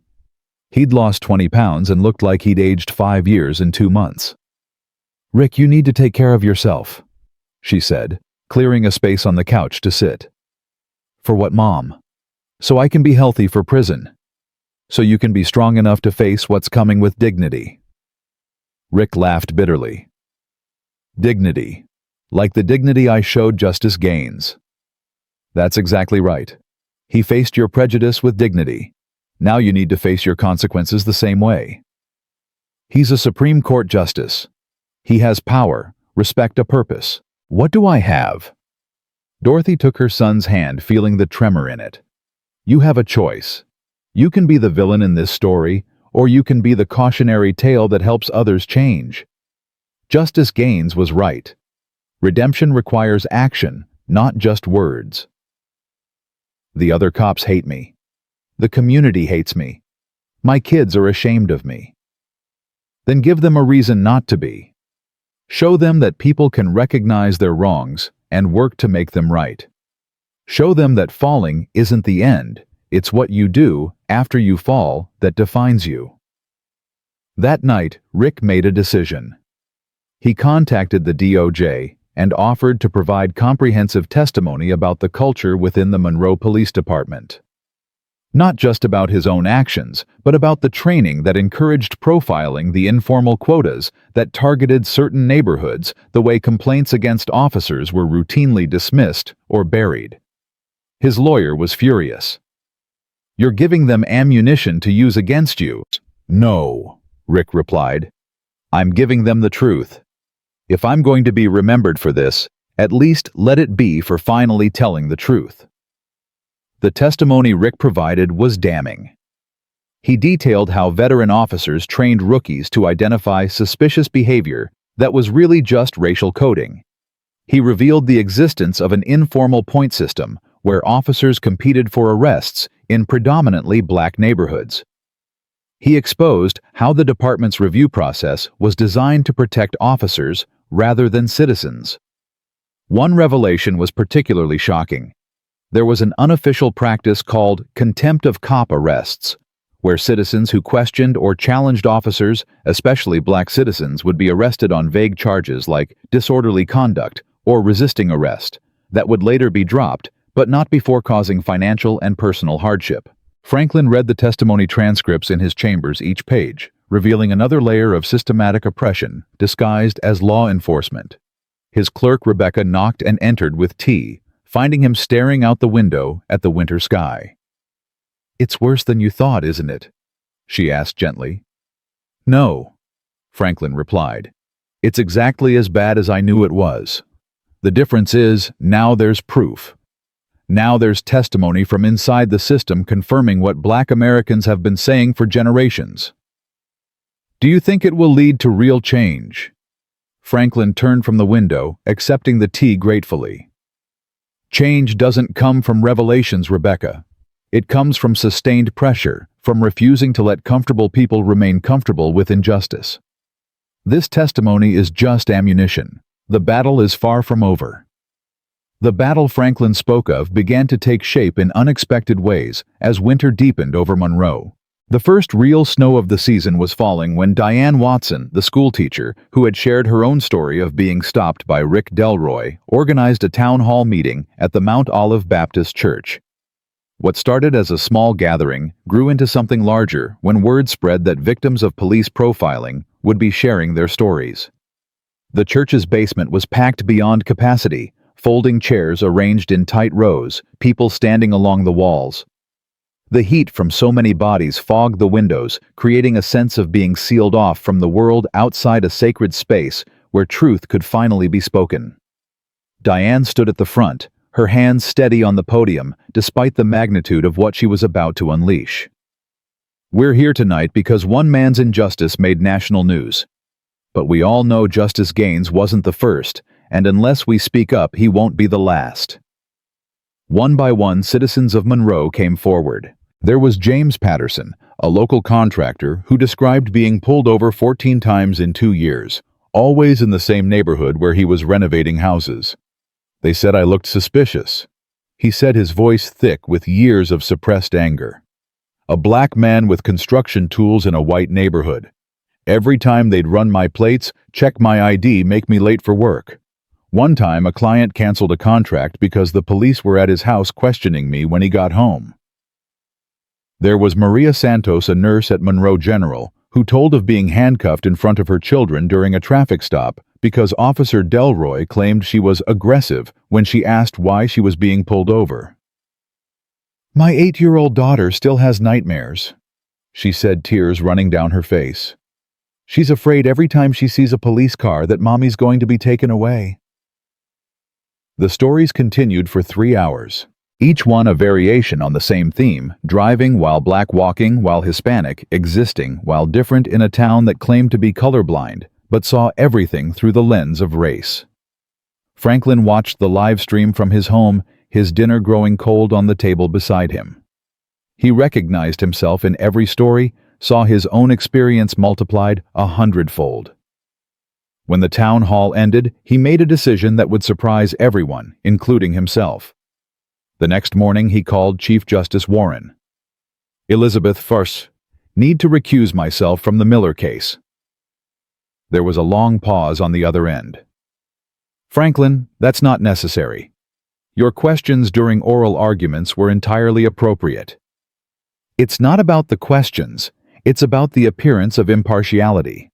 He'd lost 20 pounds and looked like he'd aged 5 years in 2 months. "Rick, you need to take care of yourself," she said, clearing a space on the couch to sit. "For what, Mom?" "So I can be healthy for prison. So you can be strong enough to face what's coming with dignity." Rick laughed bitterly. "Dignity. Like the dignity I showed Justice Gaines." "That's exactly right. He faced your prejudice with dignity. Now you need to face your consequences the same way. He's a Supreme Court justice. He has power, respect, a purpose. What do I have?" Dorothy took her son's hand, feeling the tremor in it. "You have a choice. You can be the villain in this story, or you can be the cautionary tale that helps others change. Justice Gaines was right. Redemption requires action, not just words. The other cops hate me. The community hates me. My kids are ashamed of me. Then give them a reason not to be. Show them that people can recognize their wrongs and work to make them right. Show them that falling isn't the end, it's what you do after you fall that defines you. That night, Rick made a decision. He contacted the DOJ and offered to provide comprehensive testimony about the culture within the Monroe Police Department. Not just about his own actions, but about the training that encouraged profiling, the informal quotas that targeted certain neighborhoods, the way complaints against officers were routinely dismissed or buried. His lawyer was furious. "You're giving them ammunition to use against you." "No," Rick replied. "I'm giving them the truth. If I'm going to be remembered for this, at least let it be for finally telling the truth." The testimony Rick provided was damning. He detailed how veteran officers trained rookies to identify suspicious behavior that was really just racial coding. He revealed the existence of an informal point system where officers competed for arrests in predominantly black neighborhoods. He exposed how the department's review process was designed to protect officers rather than citizens. One revelation was particularly shocking. There was an unofficial practice called contempt of cop arrests, where citizens who questioned or challenged officers, especially black citizens, would be arrested on vague charges like disorderly conduct or resisting arrest, that would later be dropped, but not before causing financial and personal hardship. Franklin read the testimony transcripts in his chambers each page, revealing another layer of systematic oppression disguised as law enforcement. His clerk, Rebecca, knocked and entered with tea, finding him staring out the window at the winter sky. "It's worse than you thought, isn't it?" she asked gently. "No," Franklin replied. "It's exactly as bad as I knew it was. The difference is, now there's proof. Now there's testimony from inside the system confirming what Black Americans have been saying for generations." "Do you think it will lead to real change?" Franklin turned from the window, accepting the tea gratefully. "Change doesn't come from revelations, Rebecca. It comes from sustained pressure, from refusing to let comfortable people remain comfortable with injustice. This testimony is just ammunition. The battle is far from over." The battle Franklin spoke of began to take shape in unexpected ways as winter deepened over Monroe. The first real snow of the season was falling when Diane Watson, the schoolteacher, who had shared her own story of being stopped by Rick Delroy, organized a town hall meeting at the Mount Olive Baptist Church. What started as a small gathering grew into something larger when word spread that victims of police profiling would be sharing their stories. The church's basement was packed beyond capacity, folding chairs arranged in tight rows, people standing along the walls. The heat from so many bodies fogged the windows, creating a sense of being sealed off from the world outside a sacred space where truth could finally be spoken. Diane stood at the front, her hands steady on the podium, despite the magnitude of what she was about to unleash. "We're here tonight because one man's injustice made national news. But we all know Justice Gaines wasn't the first, and unless we speak up, he won't be the last." One by one, citizens of Monroe came forward. There was James Patterson, a local contractor who described being pulled over 14 times in 2 years, always in the same neighborhood where he was renovating houses. "They said I looked suspicious," he said, his voice thick with years of suppressed anger. "A black man with construction tools in a white neighborhood. Every time they'd run my plates, check my ID, make me late for work. One time a client canceled a contract because the police were at his house questioning me when he got home." There was Maria Santos, a nurse at Monroe General, who told of being handcuffed in front of her children during a traffic stop because Officer Delroy claimed she was aggressive when she asked why she was being pulled over. "My 8-year-old daughter still has nightmares," she said, tears running down her face. "She's afraid every time she sees a police car that Mommy's going to be taken away." The stories continued for 3 hours. Each one a variation on the same theme: driving while black, walking while Hispanic, existing while different in a town that claimed to be colorblind, but saw everything through the lens of race. Franklin watched the live stream from his home, his dinner growing cold on the table beside him. He recognized himself in every story, saw his own experience multiplied 100-fold. When the town hall ended, he made a decision that would surprise everyone, including himself. The next morning he called Chief Justice Warren. "Elizabeth First, need to recuse myself from the Miller case." There was a long pause on the other end. "Franklin, that's not necessary. Your questions during oral arguments were entirely appropriate." "It's not about the questions, it's about the appearance of impartiality.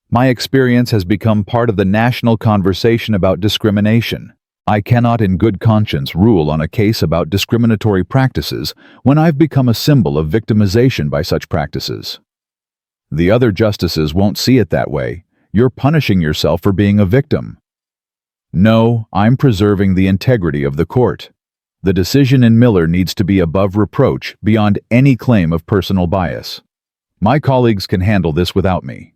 My experience has become part of the national conversation about discrimination. I cannot in good conscience rule on a case about discriminatory practices when I've become a symbol of victimization by such practices. The other justices won't see it that way. You're punishing yourself for being a victim." "No, I'm preserving the integrity of the court. The decision in Miller needs to be above reproach, beyond any claim of personal bias. My colleagues can handle this without me."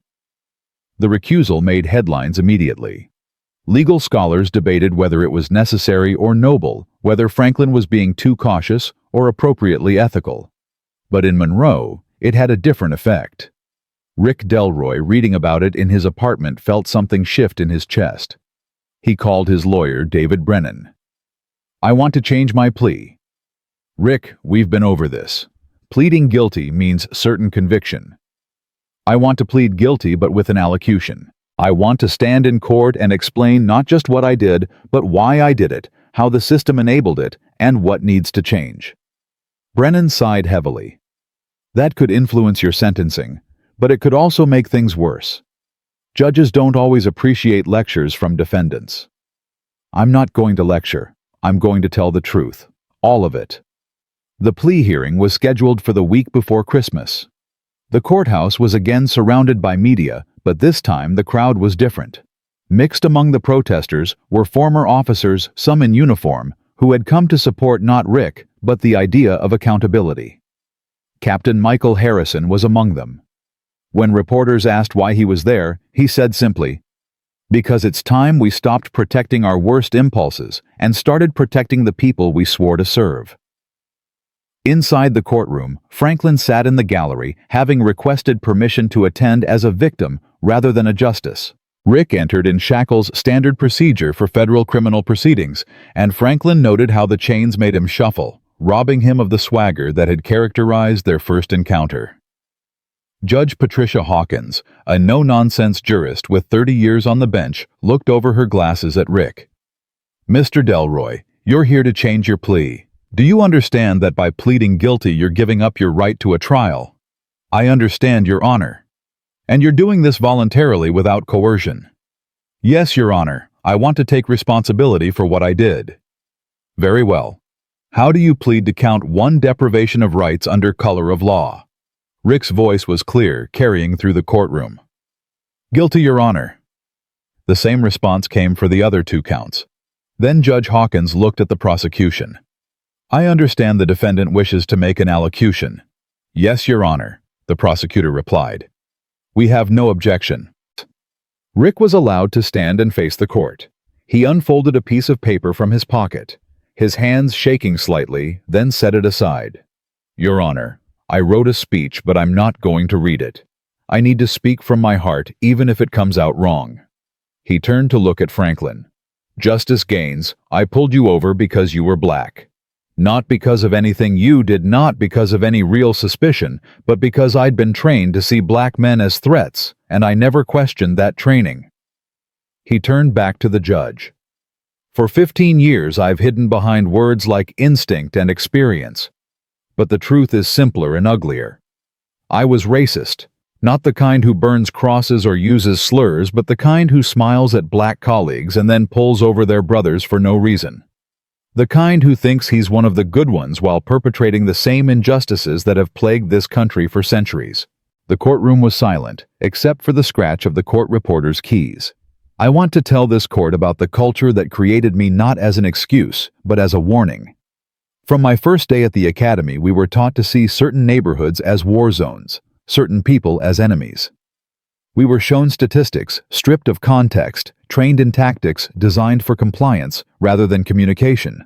The recusal made headlines immediately. Legal scholars debated whether it was necessary or noble, whether Franklin was being too cautious or appropriately ethical. But in Monroe, it had a different effect. Rick Delroy, reading about it in his apartment, felt something shift in his chest. He called his lawyer, David Brennan. "I want to change my plea." "Rick, we've been over this. Pleading guilty means certain conviction. I want to plead guilty but with an allocution. I want to stand in court and explain not just what I did, but why I did it, how the system enabled it, and what needs to change." Brennan sighed heavily. "That could influence your sentencing, but it could also make things worse. Judges don't always appreciate lectures from defendants." "I'm not going to lecture. I'm going to tell the truth. All of it." The plea hearing was scheduled for the week before Christmas. The courthouse was again surrounded by media, but this time the crowd was different. Mixed among the protesters were former officers, some in uniform, who had come to support not Rick, but the idea of accountability. Captain Michael Harrison was among them. When reporters asked why he was there, he said simply, "Because it's time we stopped protecting our worst impulses and started protecting the people we swore to serve." Inside the courtroom, Franklin sat in the gallery, having requested permission to attend as a victim rather than a justice. Rick entered in shackles, standard procedure for federal criminal proceedings, and Franklin noted how the chains made him shuffle, robbing him of the swagger that had characterized their first encounter. Judge Patricia Hawkins, a no-nonsense jurist with 30 years on the bench, looked over her glasses at Rick. "Mr. Delroy, you're here to change your plea. Do you understand that by pleading guilty you're giving up your right to a trial? I understand, Your Honor. And you're doing this voluntarily without coercion." "Yes, Your Honor. I want to take responsibility for what I did." "Very well. How do you plead to count 1 deprivation of rights under color of law?" Rick's voice was clear, carrying through the courtroom. "Guilty, Your Honor." The same response came for the other 2 counts. Then Judge Hawkins looked at the prosecution. "I understand the defendant wishes to make an allocution." "Yes, Your Honor," the prosecutor replied. "We have no objection." Rick was allowed to stand and face the court. He unfolded a piece of paper from his pocket, his hands shaking slightly, then set it aside. "Your Honor, I wrote a speech, but I'm not going to read it. I need to speak from my heart, even if it comes out wrong." He turned to look at Franklin. "Justice Gaines, I pulled you over because you were black. Not because of anything you did, not because of any real suspicion, but because I'd been trained to see black men as threats, and I never questioned that training." He turned back to the judge. "For 15 years I've hidden behind words like instinct and experience. But the truth is simpler and uglier. I was racist, not the kind who burns crosses or uses slurs, but the kind who smiles at black colleagues and then pulls over their brothers for no reason. The kind who thinks he's one of the good ones while perpetrating the same injustices that have plagued this country for centuries." The courtroom was silent, except for the scratch of the court reporter's keys. "I want to tell this court about the culture that created me not as an excuse, but as a warning. From my first day at the academy, we were taught to see certain neighborhoods as war zones, certain people as enemies. We were shown statistics, stripped of context, trained in tactics designed for compliance rather than communication.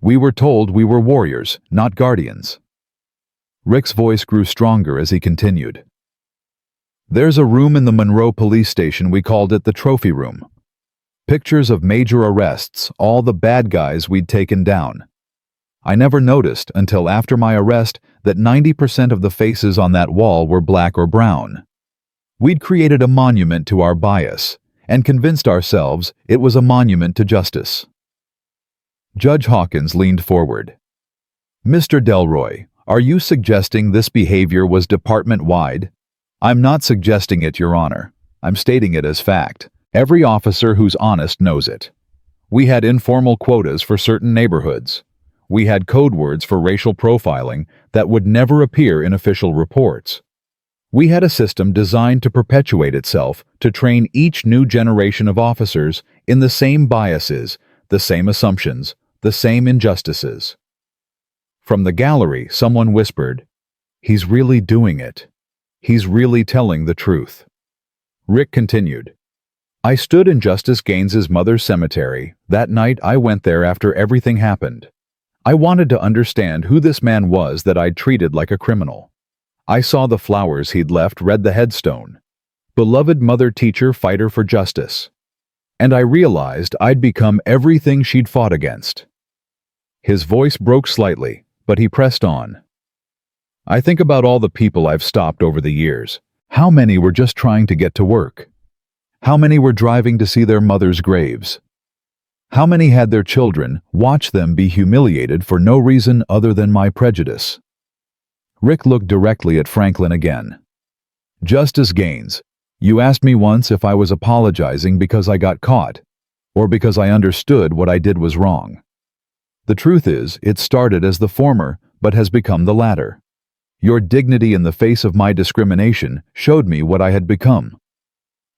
We were told we were warriors, not guardians. Rick's voice grew stronger as he continued. There's a room in the Monroe police station, we called it the trophy room. Pictures of major arrests, all the bad guys we'd taken down. I never noticed until after my arrest that 90% of the faces on that wall were black or brown. We'd created a monument to our bias and convinced ourselves it was a monument to justice. Judge Hawkins leaned forward. Mr. Delroy, are you suggesting this behavior was department-wide? I'm not suggesting it, Your Honor. I'm stating it as fact. Every officer who's honest knows it. We had informal quotas for certain neighborhoods. We had code words for racial profiling that would never appear in official reports. We had a system designed to perpetuate itself to train each new generation of officers in the same biases, the same assumptions, the same injustices. From the gallery, someone whispered, "He's really doing it. He's really telling the truth." Rick continued, I stood in Justice Gaines's mother's cemetery. That night I went there after everything happened. I wanted to understand who this man was that I'd treated like a criminal. I saw the flowers he'd left, read the headstone. Beloved mother, teacher, fighter for justice. And I realized I'd become everything she'd fought against. His voice broke slightly, but he pressed on. I think about all the people I've stopped over the years. How many were just trying to get to work? How many were driving to see their mothers' graves? How many had their children watch them be humiliated for no reason other than my prejudice? Rick looked directly at Franklin again. Justice Gaines, you asked me once if I was apologizing because I got caught, or because I understood what I did was wrong. The truth is, it started as the former, but has become the latter. Your dignity in the face of my discrimination showed me what I had become.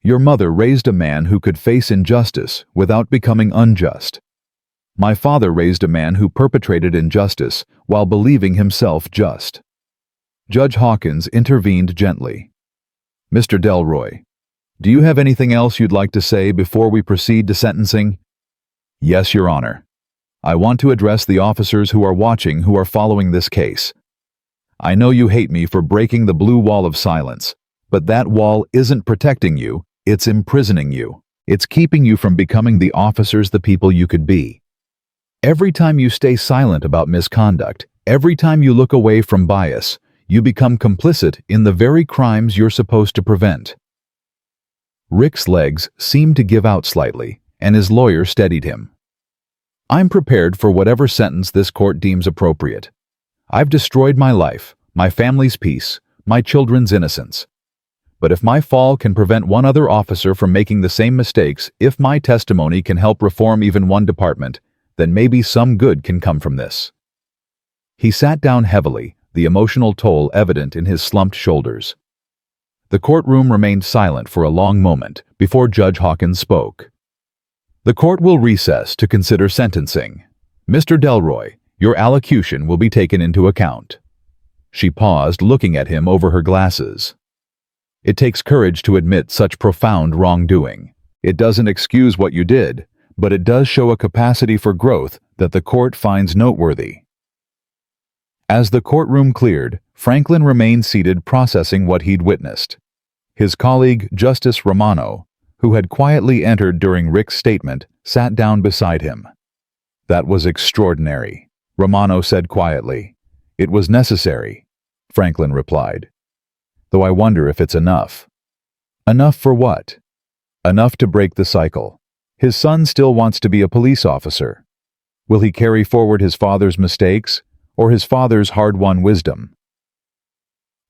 Your mother raised a man who could face injustice without becoming unjust. My father raised a man who perpetrated injustice while believing himself just. Judge Hawkins intervened gently. Mr. Delroy, do you have anything else you'd like to say before we proceed to sentencing? Yes, Your Honor. I want to address the officers who are watching who are following this case. I know you hate me for breaking the blue wall of silence, but that wall isn't protecting you, it's imprisoning you. It's keeping you from becoming the officers, the people you could be. Every time you stay silent about misconduct, every time you look away from bias, you become complicit in the very crimes you're supposed to prevent. Rick's legs seemed to give out slightly, and his lawyer steadied him. I'm prepared for whatever sentence this court deems appropriate. I've destroyed my life, my family's peace, my children's innocence. But if my fall can prevent one other officer from making the same mistakes, if my testimony can help reform even one department, then maybe some good can come from this. He sat down heavily, the emotional toll evident in his slumped shoulders. The courtroom remained silent for a long moment before Judge Hawkins spoke. The court will recess to consider sentencing. Mr. Delroy, your allocution will be taken into account. She paused, looking at him over her glasses. It takes courage to admit such profound wrongdoing. It doesn't excuse what you did, but it does show a capacity for growth that the court finds noteworthy. As the courtroom cleared, Franklin remained seated processing what he'd witnessed. His colleague, Justice Romano, who had quietly entered during Rick's statement, sat down beside him. That was extraordinary, Romano said quietly. It was necessary, Franklin replied. Though I wonder if it's enough. Enough for what? Enough to break the cycle. His son still wants to be a police officer. Will he carry forward his father's mistakes, or his father's hard-won wisdom?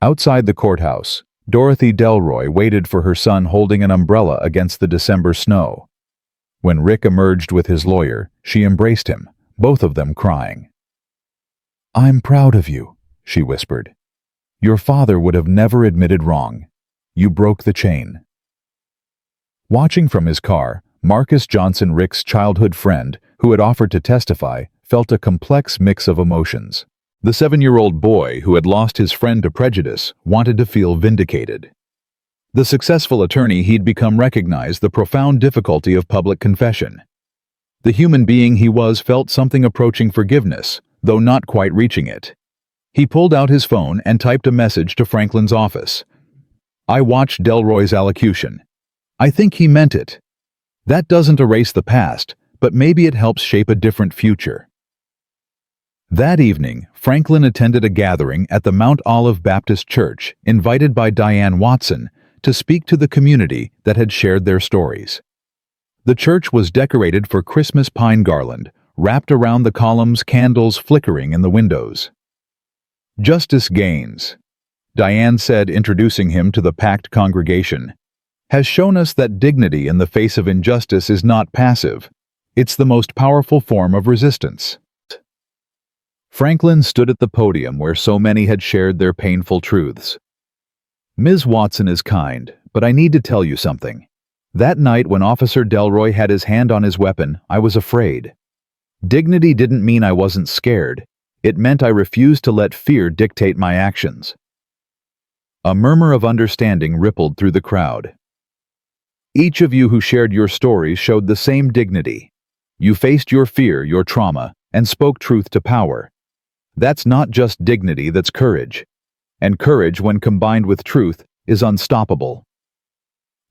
Outside the courthouse, Dorothy Delroy waited for her son holding an umbrella against the December snow. When Rick emerged with his lawyer, she embraced him, both of them crying. I'm proud of you, she whispered. Your father would have never admitted wrong. You broke the chain. Watching from his car, Marcus Johnson, Rick's childhood friend, who had offered to testify, felt a complex mix of emotions. The 7-year-old boy who had lost his friend to prejudice wanted to feel vindicated. The successful attorney he'd become recognized the profound difficulty of public confession. The human being he was felt something approaching forgiveness, though not quite reaching it. He pulled out his phone and typed a message to Franklin's office. "I watched Delroy's allocution. I think he meant it. That doesn't erase the past, but maybe it helps shape a different future." That evening, Franklin attended a gathering at the Mount Olive Baptist Church, invited by Diane Watson, to speak to the community that had shared their stories. The church was decorated for Christmas pine garland, wrapped around the columns, candles flickering in the windows. "Justice Gaines," Diane said, introducing him to the packed congregation, "has shown us that dignity in the face of injustice is not passive. It's the most powerful form of resistance." Franklin stood at the podium where so many had shared their painful truths. "Ms. Watson is kind, but I need to tell you something. That night when Officer Delroy had his hand on his weapon, I was afraid. Dignity didn't mean I wasn't scared. It meant I refused to let fear dictate my actions." A murmur of understanding rippled through the crowd. "Each of you who shared your stories showed the same dignity. You faced your fear, your trauma, and spoke truth to power. That's not just dignity, that's courage. And courage, when combined with truth, is unstoppable."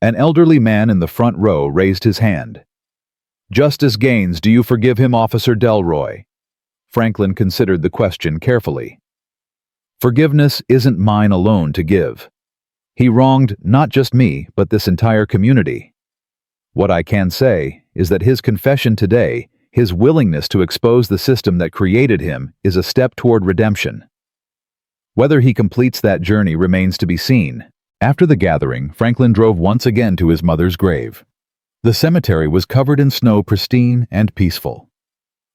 An elderly man in the front row raised his hand. "Justice Gaines, do you forgive him, Officer Delroy?" Franklin considered the question carefully. "Forgiveness isn't mine alone to give. He wronged not just me, but this entire community. What I can say is that his confession today, his willingness to expose the system that created him, is a step toward redemption. Whether he completes that journey remains to be seen." After the gathering, Franklin drove once again to his mother's grave. The cemetery was covered in snow, pristine and peaceful.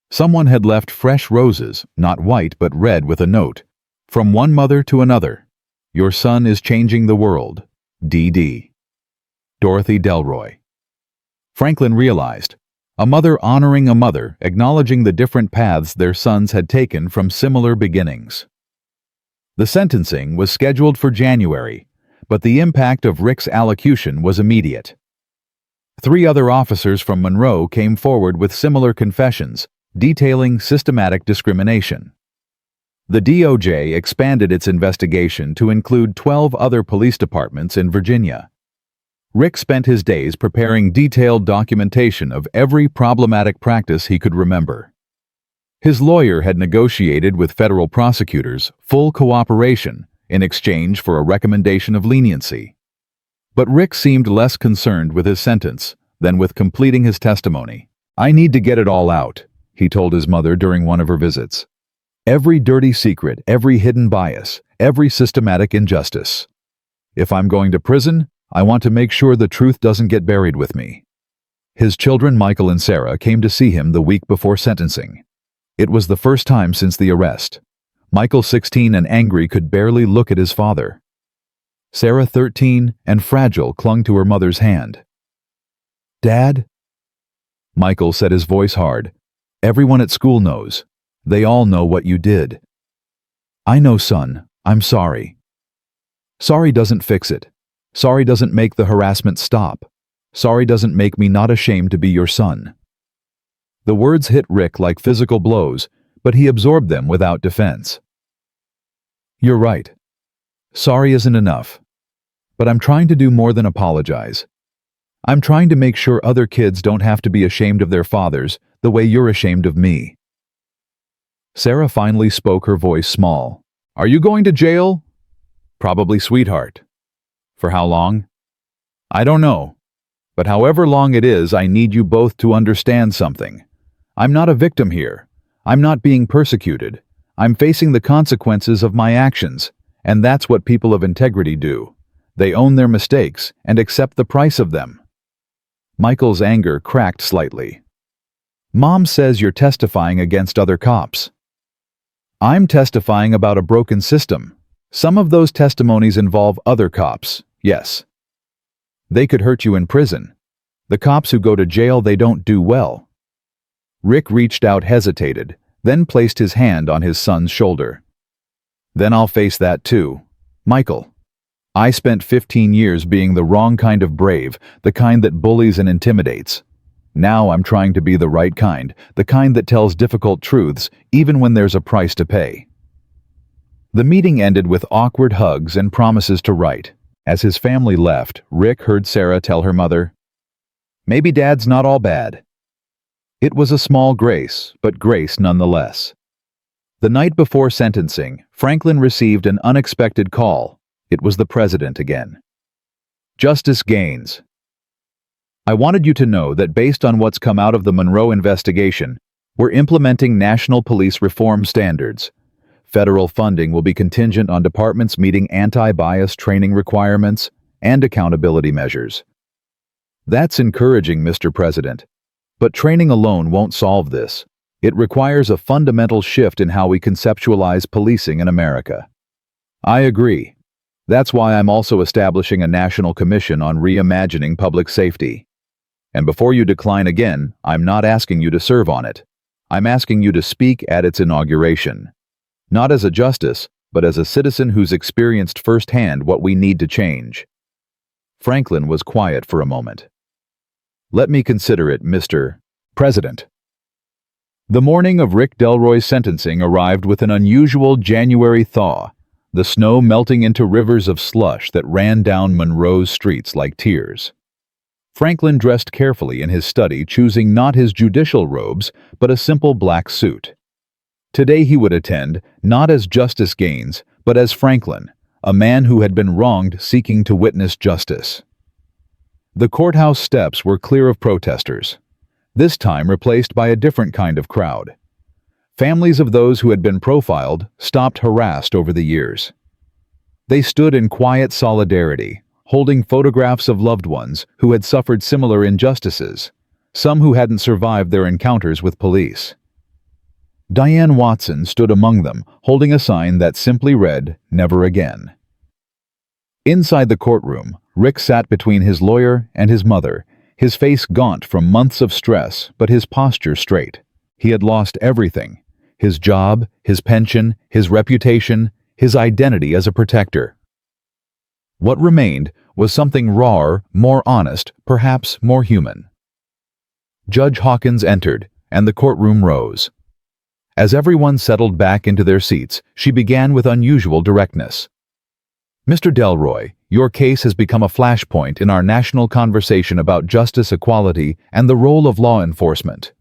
Someone had left fresh roses, not white but red, with a note. "From one mother to another. Your son is changing the world. D.D. Dorothy Delroy." Franklin realized, a mother honoring a mother, acknowledging the different paths their sons had taken from similar beginnings. The sentencing was scheduled for January, but the impact of Rick's allocution was immediate. 3 other officers from Monroe came forward with similar confessions, detailing systematic discrimination. The DOJ expanded its investigation to include 12 other police departments in Virginia. Rick spent his days preparing detailed documentation of every problematic practice he could remember. His lawyer had negotiated with federal prosecutors full cooperation in exchange for a recommendation of leniency. But Rick seemed less concerned with his sentence than with completing his testimony. "I need to get it all out," he told his mother during one of her visits. "Every dirty secret, every hidden bias, every systematic injustice. If I'm going to prison, I want to make sure the truth doesn't get buried with me." His children, Michael and Sarah, came to see him the week before sentencing. It was the first time since the arrest. Michael, 16 and angry, could barely look at his father. Sarah, 13 and fragile, clung to her mother's hand. "Dad?" Michael said, his voice hard. "Everyone at school knows. They all know what you did." "I know, son. I'm sorry." "Sorry doesn't fix it. Sorry doesn't make the harassment stop. Sorry doesn't make me not ashamed to be your son." The words hit Rick like physical blows, but he absorbed them without defense. "You're right. Sorry isn't enough. But I'm trying to do more than apologize. I'm trying to make sure other kids don't have to be ashamed of their fathers the way you're ashamed of me." Sarah finally spoke, her voice small. "Are you going to jail?" "Probably, sweetheart." "For how long?" "I don't know. But however long it is, I need you both to understand something. I'm not a victim here. I'm not being persecuted. I'm facing the consequences of my actions, and that's what people of integrity do. They own their mistakes and accept the price of them." Michael's anger cracked slightly. "Mom says you're testifying against other cops." "I'm testifying about a broken system. Some of those testimonies involve other cops, yes. They could hurt you in prison. The cops who go to jail, they don't do well." Rick reached out, hesitated, then placed his hand on his son's shoulder. "Then I'll face that too. Michael, I spent 15 years being the wrong kind of brave, the kind that bullies and intimidates. Now I'm trying to be the right kind, the kind that tells difficult truths, even when there's a price to pay." The meeting ended with awkward hugs and promises to write. As his family left, Rick heard Sarah tell her mother, "Maybe Dad's not all bad." It was a small grace, but grace nonetheless. The night before sentencing, Franklin received an unexpected call. It was the president again. "Justice Gaines, I wanted you to know that based on what's come out of the Monroe investigation, we're implementing national police reform standards. Federal funding will be contingent on departments meeting anti-bias training requirements and accountability measures." That's encouraging, Mr. President. But training alone won't solve this. It requires a fundamental shift in how we conceptualize policing in America. I agree. That's why I'm also establishing a national commission on reimagining public safety. And before you decline again, I'm not asking you to serve on it. I'm asking you to speak at its inauguration. Not as a justice, but as a citizen who's experienced firsthand what we need to change. Franklin was quiet for a moment. "Let me consider it, Mr. President." The morning of Rick Delroy's sentencing arrived with an unusual January thaw, the snow melting into rivers of slush that ran down Monroe's streets like tears. Franklin dressed carefully in his study, choosing not his judicial robes, but a simple black suit. Today he would attend, not as Justice Gaines, but as Franklin, a man who had been wronged seeking to witness justice. The courthouse steps were clear of protesters, this time replaced by a different kind of crowd. Families of those who had been profiled stopped harassed over the years. They stood in quiet solidarity, holding photographs of loved ones who had suffered similar injustices, some who hadn't survived their encounters with police. Diane Watson stood among them, holding a sign that simply read, "Never again." Inside the courtroom, Rick sat between his lawyer and his mother, his face gaunt from months of stress, but his posture straight. He had lost everything: his job, his pension, his reputation, his identity as a protector. What remained was something rawer, more honest, perhaps more human. Judge Hawkins entered, and the courtroom rose. As everyone settled back into their seats, she began with unusual directness. "Mr. Delroy, your case has become a flashpoint in our national conversation about justice, equality, and the role of law enforcement.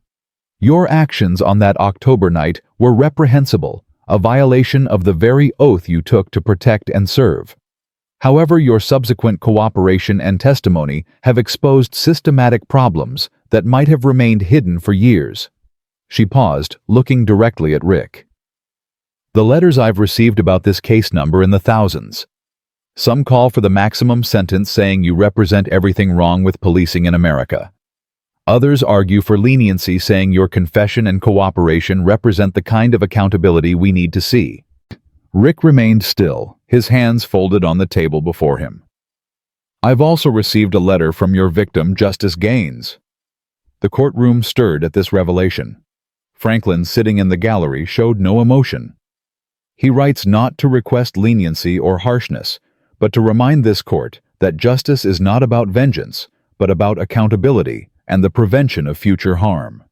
Your actions on that October night were reprehensible, a violation of the very oath you took to protect and serve. However, your subsequent cooperation and testimony have exposed systematic problems that might have remained hidden for years." She paused, looking directly at Rick. "The letters I've received about this case number in the thousands. Some call for the maximum sentence, saying you represent everything wrong with policing in America. Others argue for leniency, saying your confession and cooperation represent the kind of accountability we need to see." Rick remained still, his hands folded on the table before him. "I've also received a letter from your victim, Justice Gaines." The courtroom stirred at this revelation. Franklin, sitting in the gallery, showed no emotion. "He writes not to request leniency or harshness, but to remind this court that justice is not about vengeance, but about accountability and the prevention of future harm.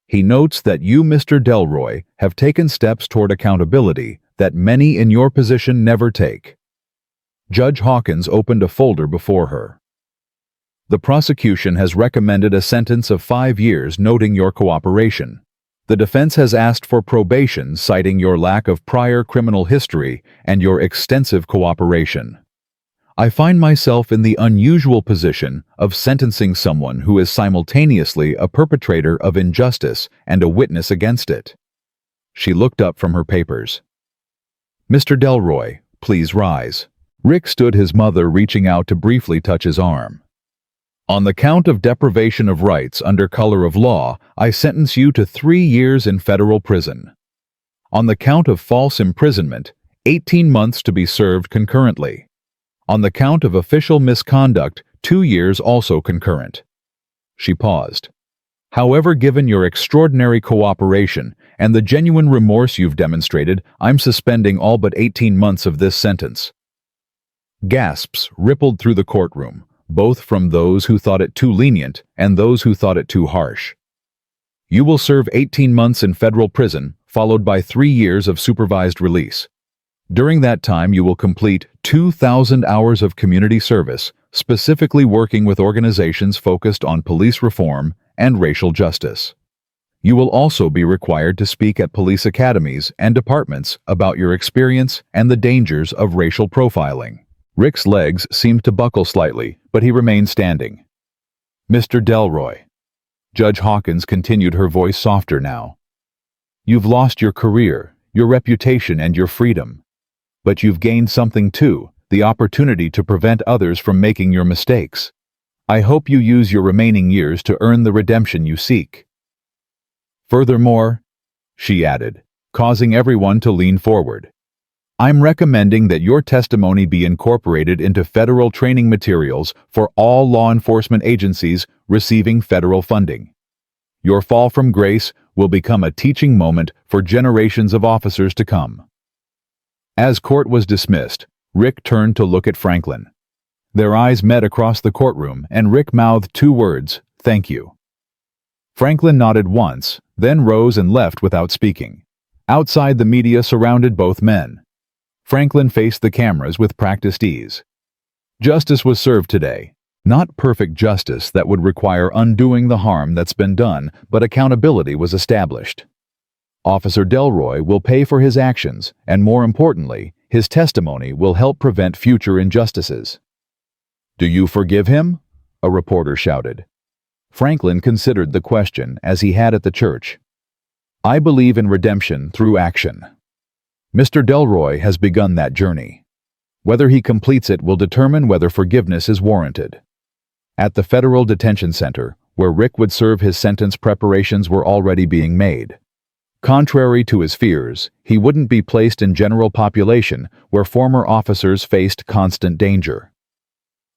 He notes that you, Mr. Delroy, have taken steps toward accountability that many in your position never take." Judge Hawkins opened a folder before her. "The prosecution has recommended a sentence of 5 years, noting your cooperation. The defense has asked for probation, citing your lack of prior criminal history and your extensive cooperation. I find myself in the unusual position of sentencing someone who is simultaneously a perpetrator of injustice and a witness against it." She looked up from her papers. "Mr. Delroy, please rise." Rick stood, his mother reaching out to briefly touch his arm. "On the count of deprivation of rights under color of law, I sentence you to 3 years in federal prison. On the count of false imprisonment, 18 months to be served concurrently. On the count of official misconduct, 2 years also concurrent." She paused. "However, given your extraordinary cooperation and the genuine remorse you've demonstrated, I'm suspending all but 18 months of this sentence." Gasps rippled through the courtroom, both from those who thought it too lenient and those who thought it too harsh. You will serve 18 months in federal prison, followed by 3 years of supervised release. During that time, you will complete 2,000 hours of community service, specifically working with organizations focused on police reform and racial justice. You will also be required to speak at police academies and departments about your experience and the dangers of racial profiling. Rick's legs seemed to buckle slightly, but he remained standing. Mr. Delroy. Judge Hawkins continued, her voice softer now. You've lost your career, your reputation, and your freedom. But you've gained something too, the opportunity to prevent others from making your mistakes. I hope you use your remaining years to earn the redemption you seek. Furthermore, she added, causing everyone to lean forward, I'm recommending that your testimony be incorporated into federal training materials for all law enforcement agencies receiving federal funding. Your fall from grace will become a teaching moment for generations of officers to come. As court was dismissed, Rick turned to look at Franklin. Their eyes met across the courtroom, and Rick mouthed 2 words, "Thank you." Franklin nodded once, then rose and left without speaking. Outside, the media surrounded both men. Franklin faced the cameras with practiced ease. Justice was served today. Not perfect justice that would require undoing the harm that's been done, but accountability was established. Officer Delroy will pay for his actions, and more importantly, his testimony will help prevent future injustices. Do you forgive him? A reporter shouted. Franklin considered the question as he had at the church. I believe in redemption through action. Mr. Delroy has begun that journey. Whether he completes it will determine whether forgiveness is warranted. At the federal detention center, where Rick would serve his sentence, preparations were already being made. Contrary to his fears, he wouldn't be placed in general population where former officers faced constant danger.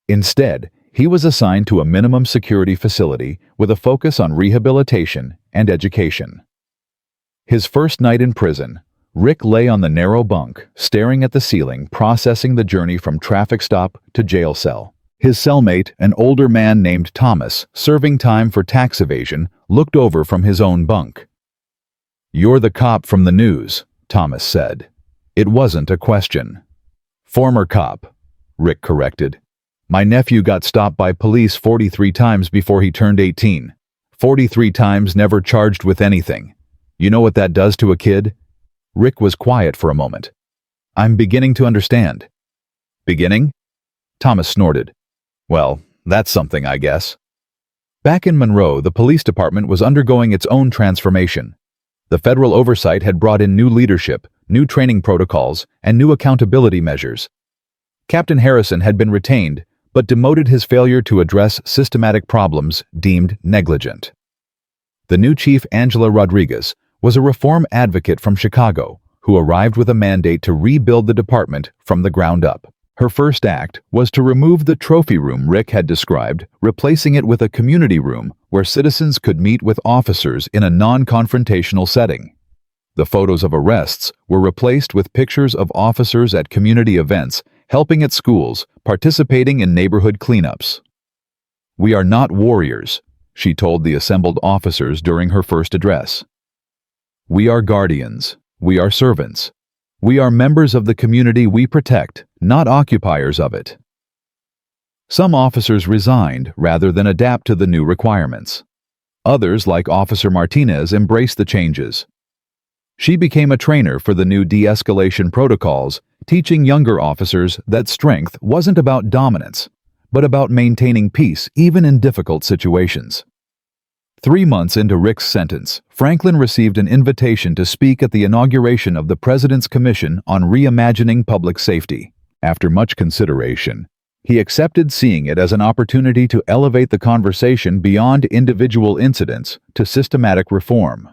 Instead, he was assigned to a minimum security facility with a focus on rehabilitation and education. His first night in prison, Rick lay on the narrow bunk, staring at the ceiling, processing the journey from traffic stop to jail cell. His cellmate, an older man named Thomas, serving time for tax evasion, looked over from his own bunk. You're the cop from the news, Thomas said. It wasn't a question. Former cop, Rick corrected. My nephew got stopped by police 43 times before he turned 18. 43 times, never charged with anything. You know what that does to a kid? Rick was quiet for a moment. I'm beginning to understand. Beginning? Thomas snorted. Well, that's something, I guess. Back in Monroe, the police department was undergoing its own transformation. The federal oversight had brought in new leadership, new training protocols, and new accountability measures. Captain Harrison had been retained, but demoted his failure to address systematic problems deemed negligent. The new chief, Angela Rodriguez, was a reform advocate from Chicago who arrived with a mandate to rebuild the department from the ground up. Her first act was to remove the trophy room Rick had described, replacing it with a community room where citizens could meet with officers in a non-confrontational setting. The photos of arrests were replaced with pictures of officers at community events, helping at schools, participating in neighborhood cleanups. We are not warriors, she told the assembled officers during her first address. We are guardians. We are servants. We are members of the community we protect, not occupiers of it. Some officers resigned rather than adapt to the new requirements. Others, like Officer Martinez, embraced the changes. She became a trainer for the new de-escalation protocols, teaching younger officers that strength wasn't about dominance, but about maintaining peace even in difficult situations. 3 months into Rick's sentence, Franklin received an invitation to speak at the inauguration of the President's Commission on Reimagining Public Safety. After much consideration, he accepted, seeing it as an opportunity to elevate the conversation beyond individual incidents to systematic reform.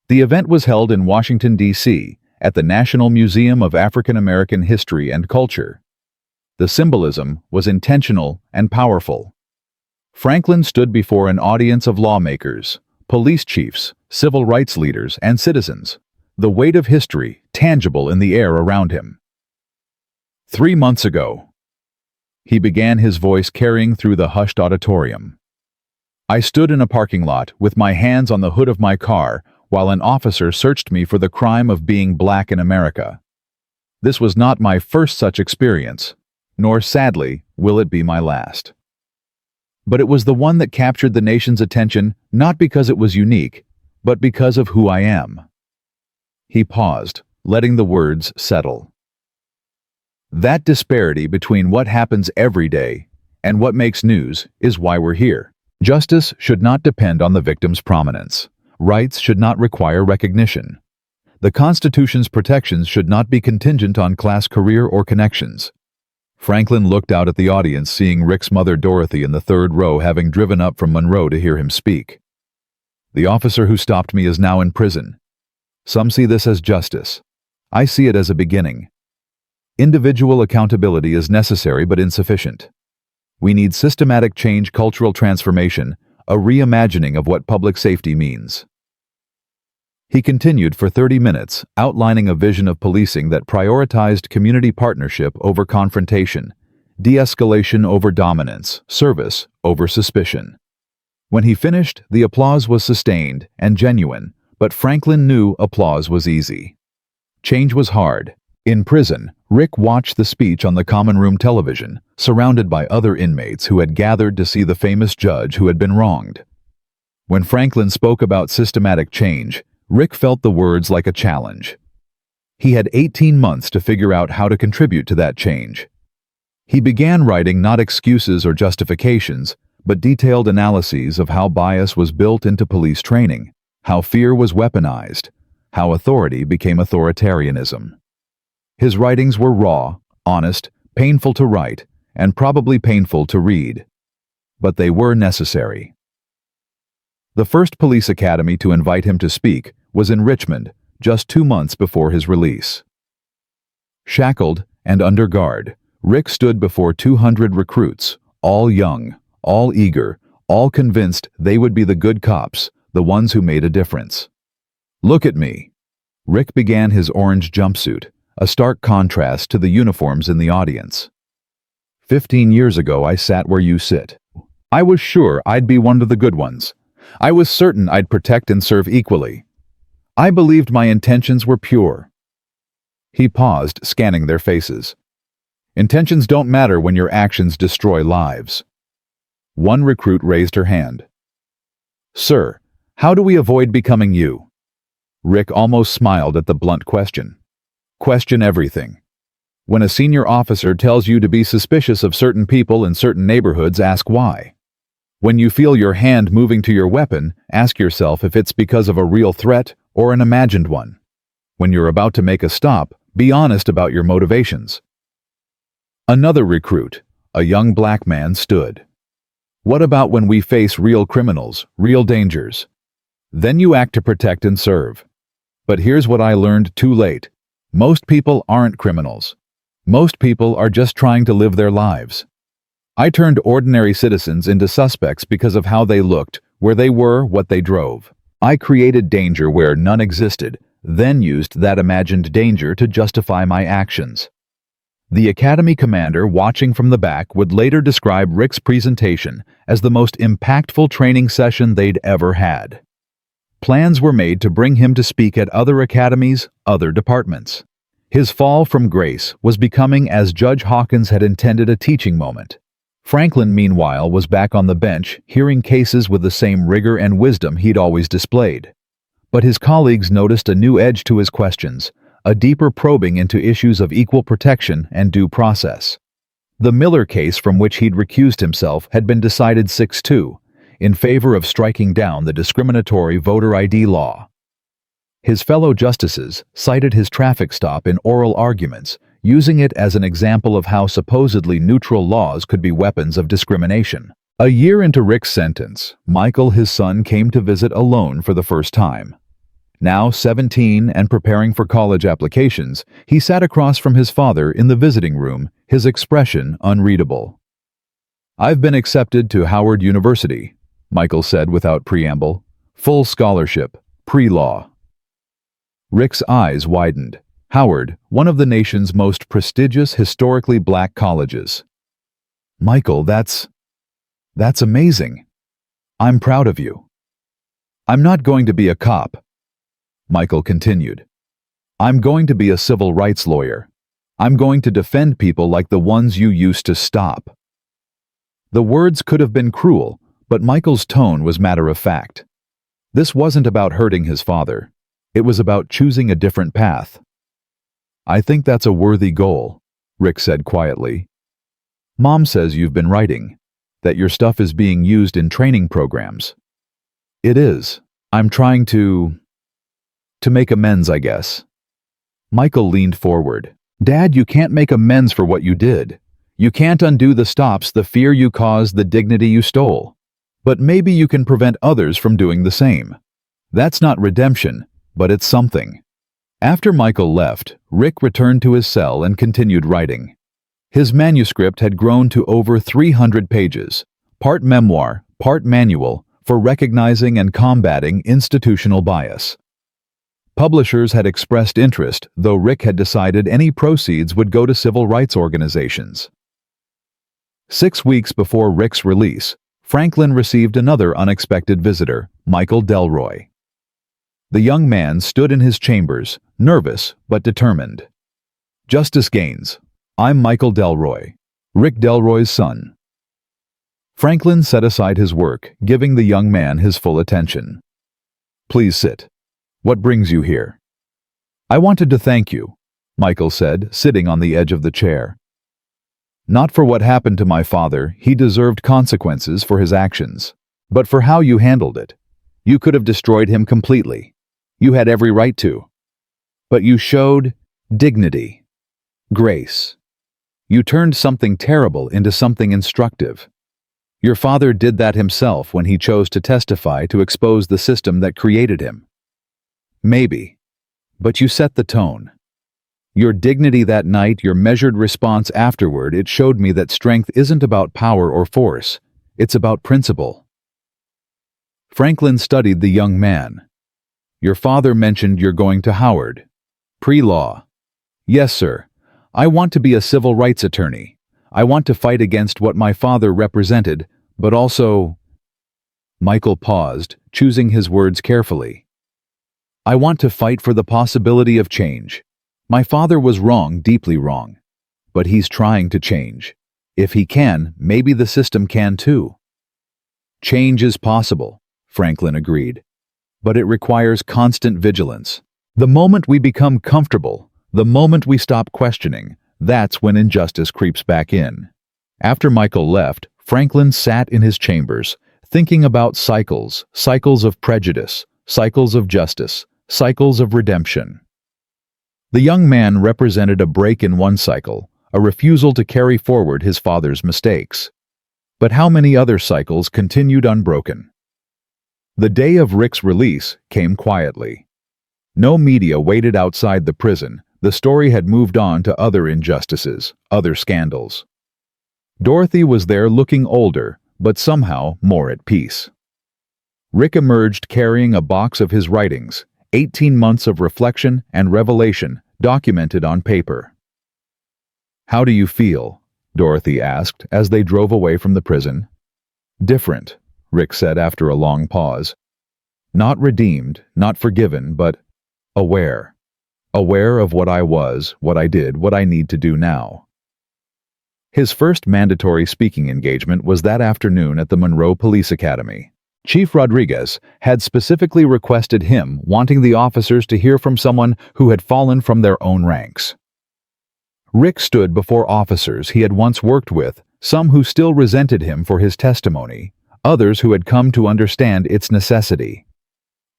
The event was held in Washington, D.C., at the National Museum of African American History and Culture. The symbolism was intentional and powerful. Franklin stood before an audience of lawmakers, police chiefs, civil rights leaders, and citizens, the weight of history tangible in the air around him. 3 months ago, he began, his voice carrying through the hushed auditorium. I stood in a parking lot with my hands on the hood of my car while an officer searched me for the crime of being black in America. This was not my first such experience, nor, sadly, will it be my last. But it was the one that captured the nation's attention not because it was unique, but because of who I am. He paused, letting the words settle. That disparity between what happens every day and what makes news is why we're here. Justice should not depend on the victim's prominence. Rights should not require recognition. The Constitution's protections should not be contingent on class, career, or connections. Franklin looked out at the audience, seeing Rick's mother Dorothy in the third row, having driven up from Monroe to hear him speak. The officer who stopped me is now in prison. Some see this as justice. I see it as a beginning. Individual accountability is necessary but insufficient. We need systematic change, cultural transformation, a reimagining of what public safety means. He continued for 30 minutes, outlining a vision of policing that prioritized community partnership over confrontation, de-escalation over dominance, service over suspicion. When he finished, the applause was sustained and genuine, but Franklin knew applause was easy. Change was hard. In prison, Rick watched the speech on the common room television, surrounded by other inmates who had gathered to see the famous judge who had been wronged. When Franklin spoke about systematic change, Rick felt the words like a challenge. He had 18 months to figure out how to contribute to that change. He began writing not excuses or justifications, but detailed analyses of how bias was built into police training, how fear was weaponized, how authority became authoritarianism. His writings were raw, honest, painful to write, and probably painful to read. But they were necessary. The first police academy to invite him to speak was in Richmond, just 2 months before his release. Shackled and under guard, Rick stood before 200 recruits, all young, all eager, all convinced they would be the good cops, the ones who made a difference. "Look at me." Rick began his orange jumpsuit, a stark contrast to the uniforms in the audience. 15 years ago, I sat where you sit. I was sure I'd be one of the good ones. I was certain I'd protect and serve equally. I believed my intentions were pure." He paused, scanning their faces. "Intentions don't matter when your actions destroy lives." One recruit raised her hand. "Sir, how do we avoid becoming you?" Rick almost smiled at the blunt question. Question everything. When a senior officer tells you to be suspicious of certain people in certain neighborhoods, ask why. When you feel your hand moving to your weapon, ask yourself if it's because of a real threat or an imagined one. When you're about to make a stop, be honest about your motivations. Another recruit, a young black man, stood. "What about when we face real criminals, real dangers? Then you act to protect and serve. But here's what I learned too late. Most people aren't criminals. Most people are just trying to live their lives. I turned ordinary citizens into suspects because of how they looked, where they were, what they drove. I created danger where none existed, then used that imagined danger to justify my actions." The academy commander, watching from the back, would later describe Rick's presentation as the most impactful training session they'd ever had. Plans were made to bring him to speak at other academies, other departments. His fall from grace was becoming, as Judge Hawkins had intended, a teaching moment. Franklin, meanwhile, was back on the bench, hearing cases with the same rigor and wisdom he'd always displayed. But his colleagues noticed a new edge to his questions, a deeper probing into issues of equal protection and due process. The Miller case, from which he'd recused himself, had been decided 6-2, in favor of striking down the discriminatory voter ID law. His fellow justices cited his traffic stop in oral arguments, using it as an example of how supposedly neutral laws could be weapons of discrimination. A year into Rick's sentence, Michael, his son, came to visit alone for the first time. Now 17 and preparing for college applications, he sat across from his father in the visiting room, his expression unreadable. "I've been accepted to Howard University," Michael said without preamble. "Full scholarship, pre-law." Rick's eyes widened. Howard, one of the nation's most prestigious historically black colleges. Michael, that's amazing. I'm proud of you. I'm not going to be a cop, Michael continued. I'm going to be a civil rights lawyer. I'm going to defend people like the ones you used to stop. The words could have been cruel, but Michael's tone was matter of fact. This wasn't about hurting his father. It was about choosing a different path. I think that's a worthy goal, Rick said quietly. Mom says you've been writing, that your stuff is being used in training programs. It is. I'm trying to make amends, I guess. Michael leaned forward. Dad, you can't make amends for what you did. You can't undo the stops, the fear you caused, the dignity you stole. But maybe you can prevent others from doing the same. That's not redemption, but it's something. After Michael left, Rick returned to his cell and continued writing. His manuscript had grown to over 300 pages, part memoir, part manual, for recognizing and combating institutional bias. Publishers had expressed interest, though Rick had decided any proceeds would go to civil rights organizations. 6 weeks before Rick's release, Franklin received another unexpected visitor, Michael Delroy. The young man stood in his chambers, nervous but determined. Justice Gaines, I'm Michael Delroy, Rick Delroy's son. Franklin set aside his work, giving the young man his full attention. Please sit. What brings you here? I wanted to thank you, Michael said, sitting on the edge of the chair. Not for what happened to my father, he deserved consequences for his actions, but for how you handled it. You could have destroyed him completely. You had every right to. But you showed dignity, grace. You turned something terrible into something instructive. Your father did that himself when he chose to testify to expose the system that created him. Maybe. But you set the tone. Your dignity that night, your measured response afterward, it showed me that strength isn't about power or force. It's about principle. Franklin studied the young man. Your father mentioned you're going to Howard. Pre-law. Yes, sir. I want to be a civil rights attorney. I want to fight against what my father represented, but also... Michael paused, choosing his words carefully. I want to fight for the possibility of change. My father was wrong, deeply wrong. But he's trying to change. If he can, maybe the system can too. Change is possible, Franklin agreed. But it requires constant vigilance. The moment we become comfortable, the moment we stop questioning, that's when injustice creeps back in. After Michael left, Franklin sat in his chambers, thinking about cycles of prejudice, cycles of justice, cycles of redemption. The young man represented a break in one cycle, a refusal to carry forward his father's mistakes. But how many other cycles continued unbroken? The day of Rick's release came quietly. No media waited outside the prison. The story had moved on to other injustices, other scandals. Dorothy was there looking older, but somehow more at peace. Rick emerged carrying a box of his writings, 18 months of reflection and revelation, documented on paper. How do you feel? Dorothy asked as they drove away from the prison. Different, Rick said after a long pause. Not redeemed, not forgiven, but aware. Aware of what I was, what I did, what I need to do now. His first mandatory speaking engagement was that afternoon at the Monroe Police Academy. Chief Rodriguez had specifically requested him, wanting the officers to hear from someone who had fallen from their own ranks. Rick stood before officers he had once worked with, some who still resented him for his testimony, others who had come to understand its necessity.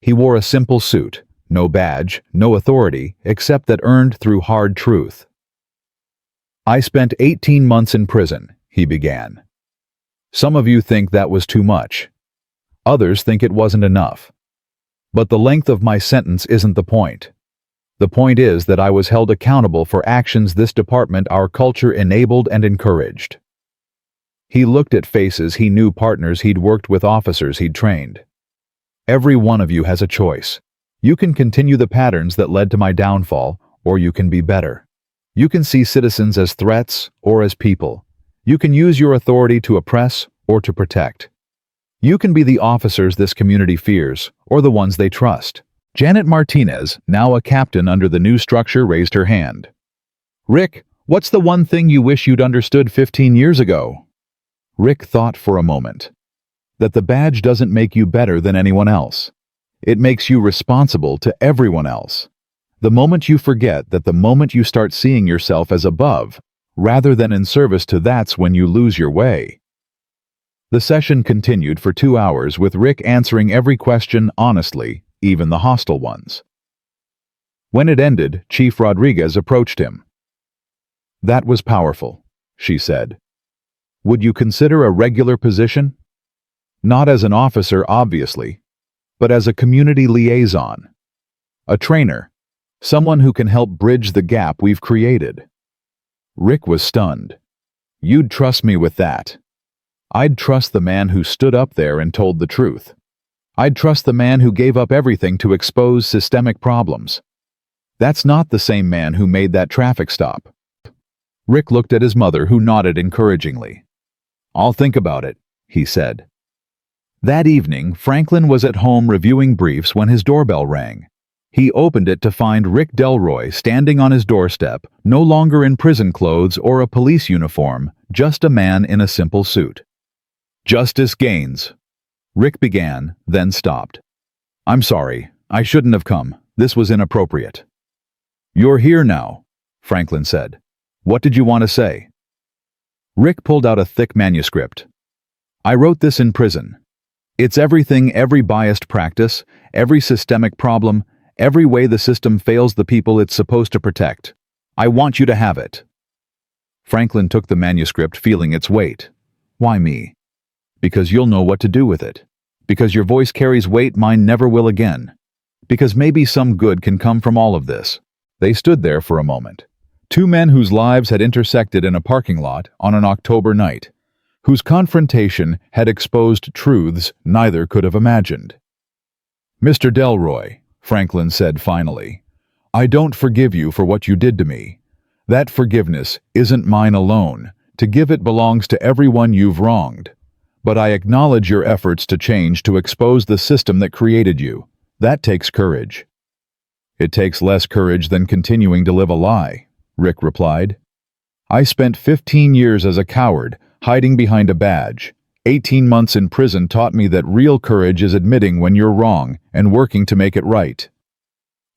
He wore a simple suit, no badge, no authority, except that earned through hard truth. I spent 18 months in prison, he began. Some of you think that was too much. Others think it wasn't enough. But the length of my sentence isn't the point. The point is that I was held accountable for actions this department, our culture, enabled and encouraged. He looked at faces he knew, partners he'd worked with, officers he'd trained. Every one of you has a choice. You can continue the patterns that led to my downfall, or you can be better. You can see citizens as threats or as people. You can use your authority to oppress or to protect. You can be the officers this community fears or the ones they trust. Janet Martinez, now a captain under the new structure, raised her hand. Rick, what's the one thing you wish you'd understood 15 years ago? Rick thought for a moment. That the badge doesn't make you better than anyone else. It makes you responsible to everyone else. The moment you forget that, the moment you start seeing yourself as above, rather than in service to, that's when you lose your way. The session continued for 2 hours, with Rick answering every question honestly, even the hostile ones. When it ended, Chief Rodriguez approached him. That was powerful, she said. Would you consider a regular position? Not as an officer, obviously, but as a community liaison. A trainer. Someone who can help bridge the gap we've created. Rick was stunned. You'd trust me with that? I'd trust the man who stood up there and told the truth. I'd trust the man who gave up everything to expose systemic problems. That's not the same man who made that traffic stop. Rick looked at his mother, who nodded encouragingly. I'll think about it, he said. That evening, Franklin was at home reviewing briefs when his doorbell rang. He opened it to find Rick Delroy standing on his doorstep, no longer in prison clothes or a police uniform, just a man in a simple suit. Justice Gaines, Rick began, then stopped. I'm sorry, I shouldn't have come. This was inappropriate. You're here now, Franklin said. What did you want to say? Rick pulled out a thick manuscript. I wrote this in prison. It's everything, every biased practice, every systemic problem, every way the system fails the people it's supposed to protect. I want you to have it. Franklin took the manuscript, feeling its weight. Why me? Because you'll know what to do with it. Because your voice carries weight mine never will again. Because maybe some good can come from all of this. They stood there for a moment. Two men whose lives had intersected in a parking lot on an October night, whose confrontation had exposed truths neither could have imagined. Mr. Delroy, Franklin said finally, I don't forgive you for what you did to me. That forgiveness isn't mine alone. To give it belongs to everyone you've wronged. But I acknowledge your efforts to change, to expose the system that created you. That takes courage. It takes less courage than continuing to live a lie, Rick replied. I spent 15 years as a coward, hiding behind a badge. 18 months in prison taught me that real courage is admitting when you're wrong and working to make it right.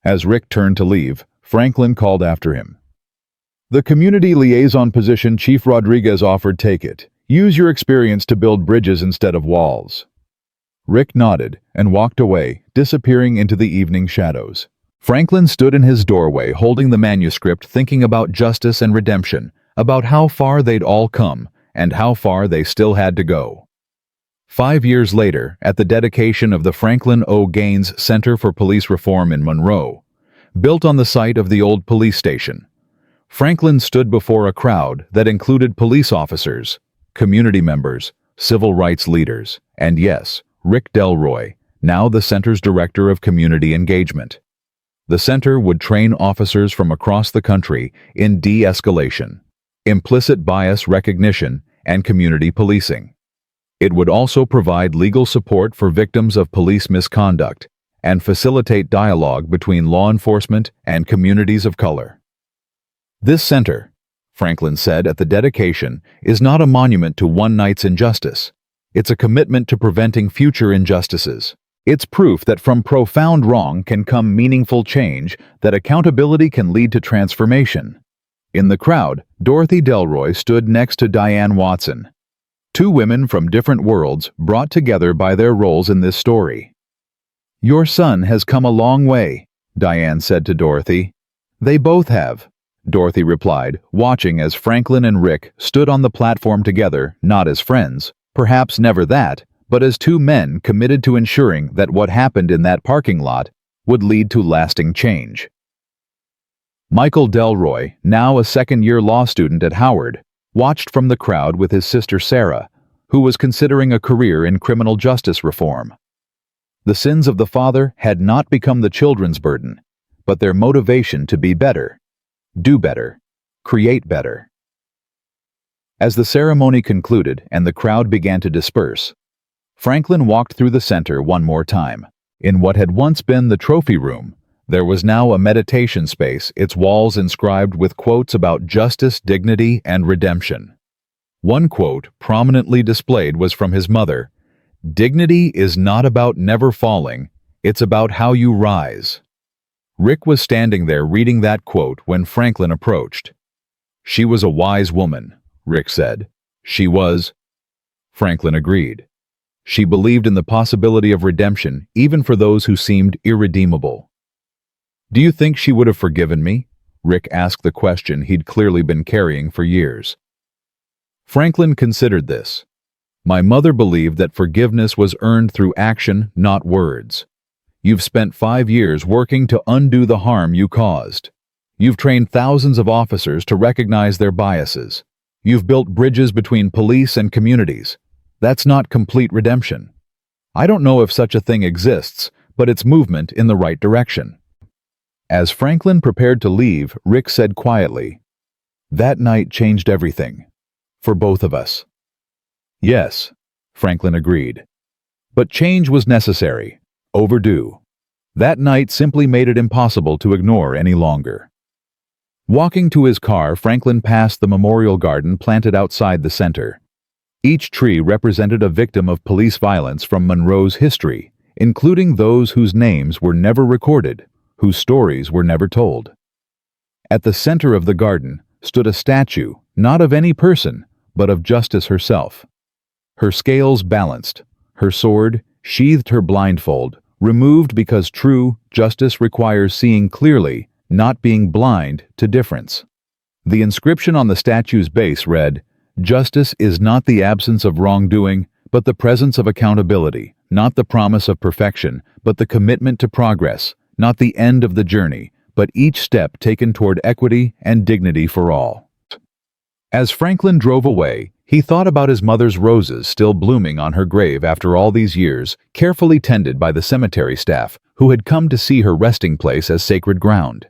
As Rick turned to leave, Franklin called after him. The community liaison position Chief Rodriguez offered, take it. Use your experience to build bridges instead of walls. Rick nodded and walked away, disappearing into the evening shadows. Franklin stood in his doorway, holding the manuscript, thinking about justice and redemption, about how far they'd all come, and how far they still had to go. 5 years later, at the dedication of the Franklin O. Gaines Center for Police Reform in Monroe, built on the site of the old police station, Franklin stood before a crowd that included police officers, community members, civil rights leaders, and yes, Rick Delroy, now the center's director of community engagement. The center would train officers from across the country in de-escalation, implicit bias recognition, and community policing. It would also provide legal support for victims of police misconduct and facilitate dialogue between law enforcement and communities of color. This center, Franklin said at the dedication, is not a monument to one night's injustice. It's a commitment to preventing future injustices. It's proof that from profound wrong can come meaningful change, that accountability can lead to transformation. In the crowd, Dorothy Delroy stood next to Diane Watson. Two women from different worlds brought together by their roles in this story. Your son has come a long way, Diane said to Dorothy. They both have, Dorothy replied, watching as Franklin and Rick stood on the platform together, not as friends, perhaps never that, but as two men committed to ensuring that what happened in that parking lot would lead to lasting change. Michael Delroy, now a second-year law student at Howard, watched from the crowd with his sister Sarah, who was considering a career in criminal justice reform. The sins of the father had not become the children's burden, but their motivation to be better, do better, create better. As the ceremony concluded and the crowd began to disperse, Franklin walked through the center one more time. In what had once been the trophy room, there was now a meditation space, its walls inscribed with quotes about justice, dignity, and redemption. One quote prominently displayed was from his mother: "Dignity is not about never falling, it's about how you rise." Rick was standing there reading that quote when Franklin approached. "She was a wise woman," Rick said. "She was." Franklin agreed. She believed in the possibility of redemption, even for those who seemed irredeemable. "Do you think she would have forgiven me?" Rick asked the question he'd clearly been carrying for years. Franklin considered this. "My mother believed that forgiveness was earned through action, not words. You've spent 5 years working to undo the harm you caused. You've trained thousands of officers to recognize their biases. You've built bridges between police and communities. That's not complete redemption. I don't know if such a thing exists, but it's movement in the right direction." As Franklin prepared to leave, Rick said quietly, "That night changed everything. For both of us." "Yes," Franklin agreed. "But change was necessary. Overdue. That night simply made it impossible to ignore any longer." Walking to his car, Franklin passed the memorial garden planted outside the center. Each tree represented a victim of police violence from Monroe's history, including those whose names were never recorded, whose stories were never told. At the center of the garden stood a statue, not of any person, but of Justice herself. Her scales balanced, her sword, sheathed her blindfold, removed because true justice requires seeing clearly, not being blind to difference. The inscription on the statue's base read, "Justice is not the absence of wrongdoing, but the presence of accountability, not the promise of perfection, but the commitment to progress, not the end of the journey, but each step taken toward equity and dignity for all." As Franklin drove away, he thought about his mother's roses still blooming on her grave after all these years, carefully tended by the cemetery staff, who had come to see her resting place as sacred ground.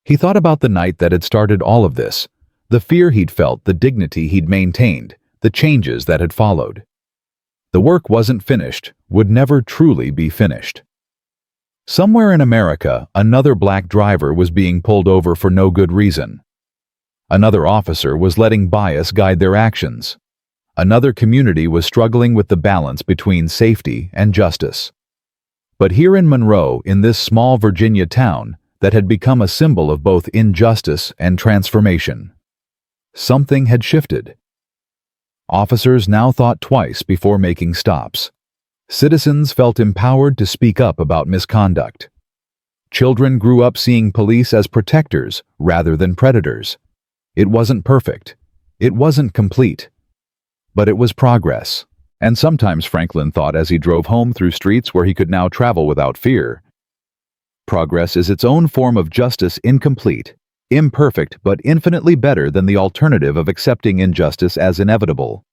He thought about the night that had started all of this, the fear he'd felt, the dignity he'd maintained, the changes that had followed. The work wasn't finished, would never truly be finished. Somewhere in America, another black driver was being pulled over for no good reason. Another officer was letting bias guide their actions. Another community was struggling with the balance between safety and justice. But here in Monroe, in this small Virginia town that had become a symbol of both injustice and transformation, something had shifted. Officers now thought twice before making stops. Citizens felt empowered to speak up about misconduct. Children grew up seeing police as protectors rather than predators. It wasn't perfect. It wasn't complete. But it was progress. And sometimes Franklin thought as he drove home through streets where he could now travel without fear. Progress is its own form of justice, incomplete, imperfect, but infinitely better than the alternative of accepting injustice as inevitable.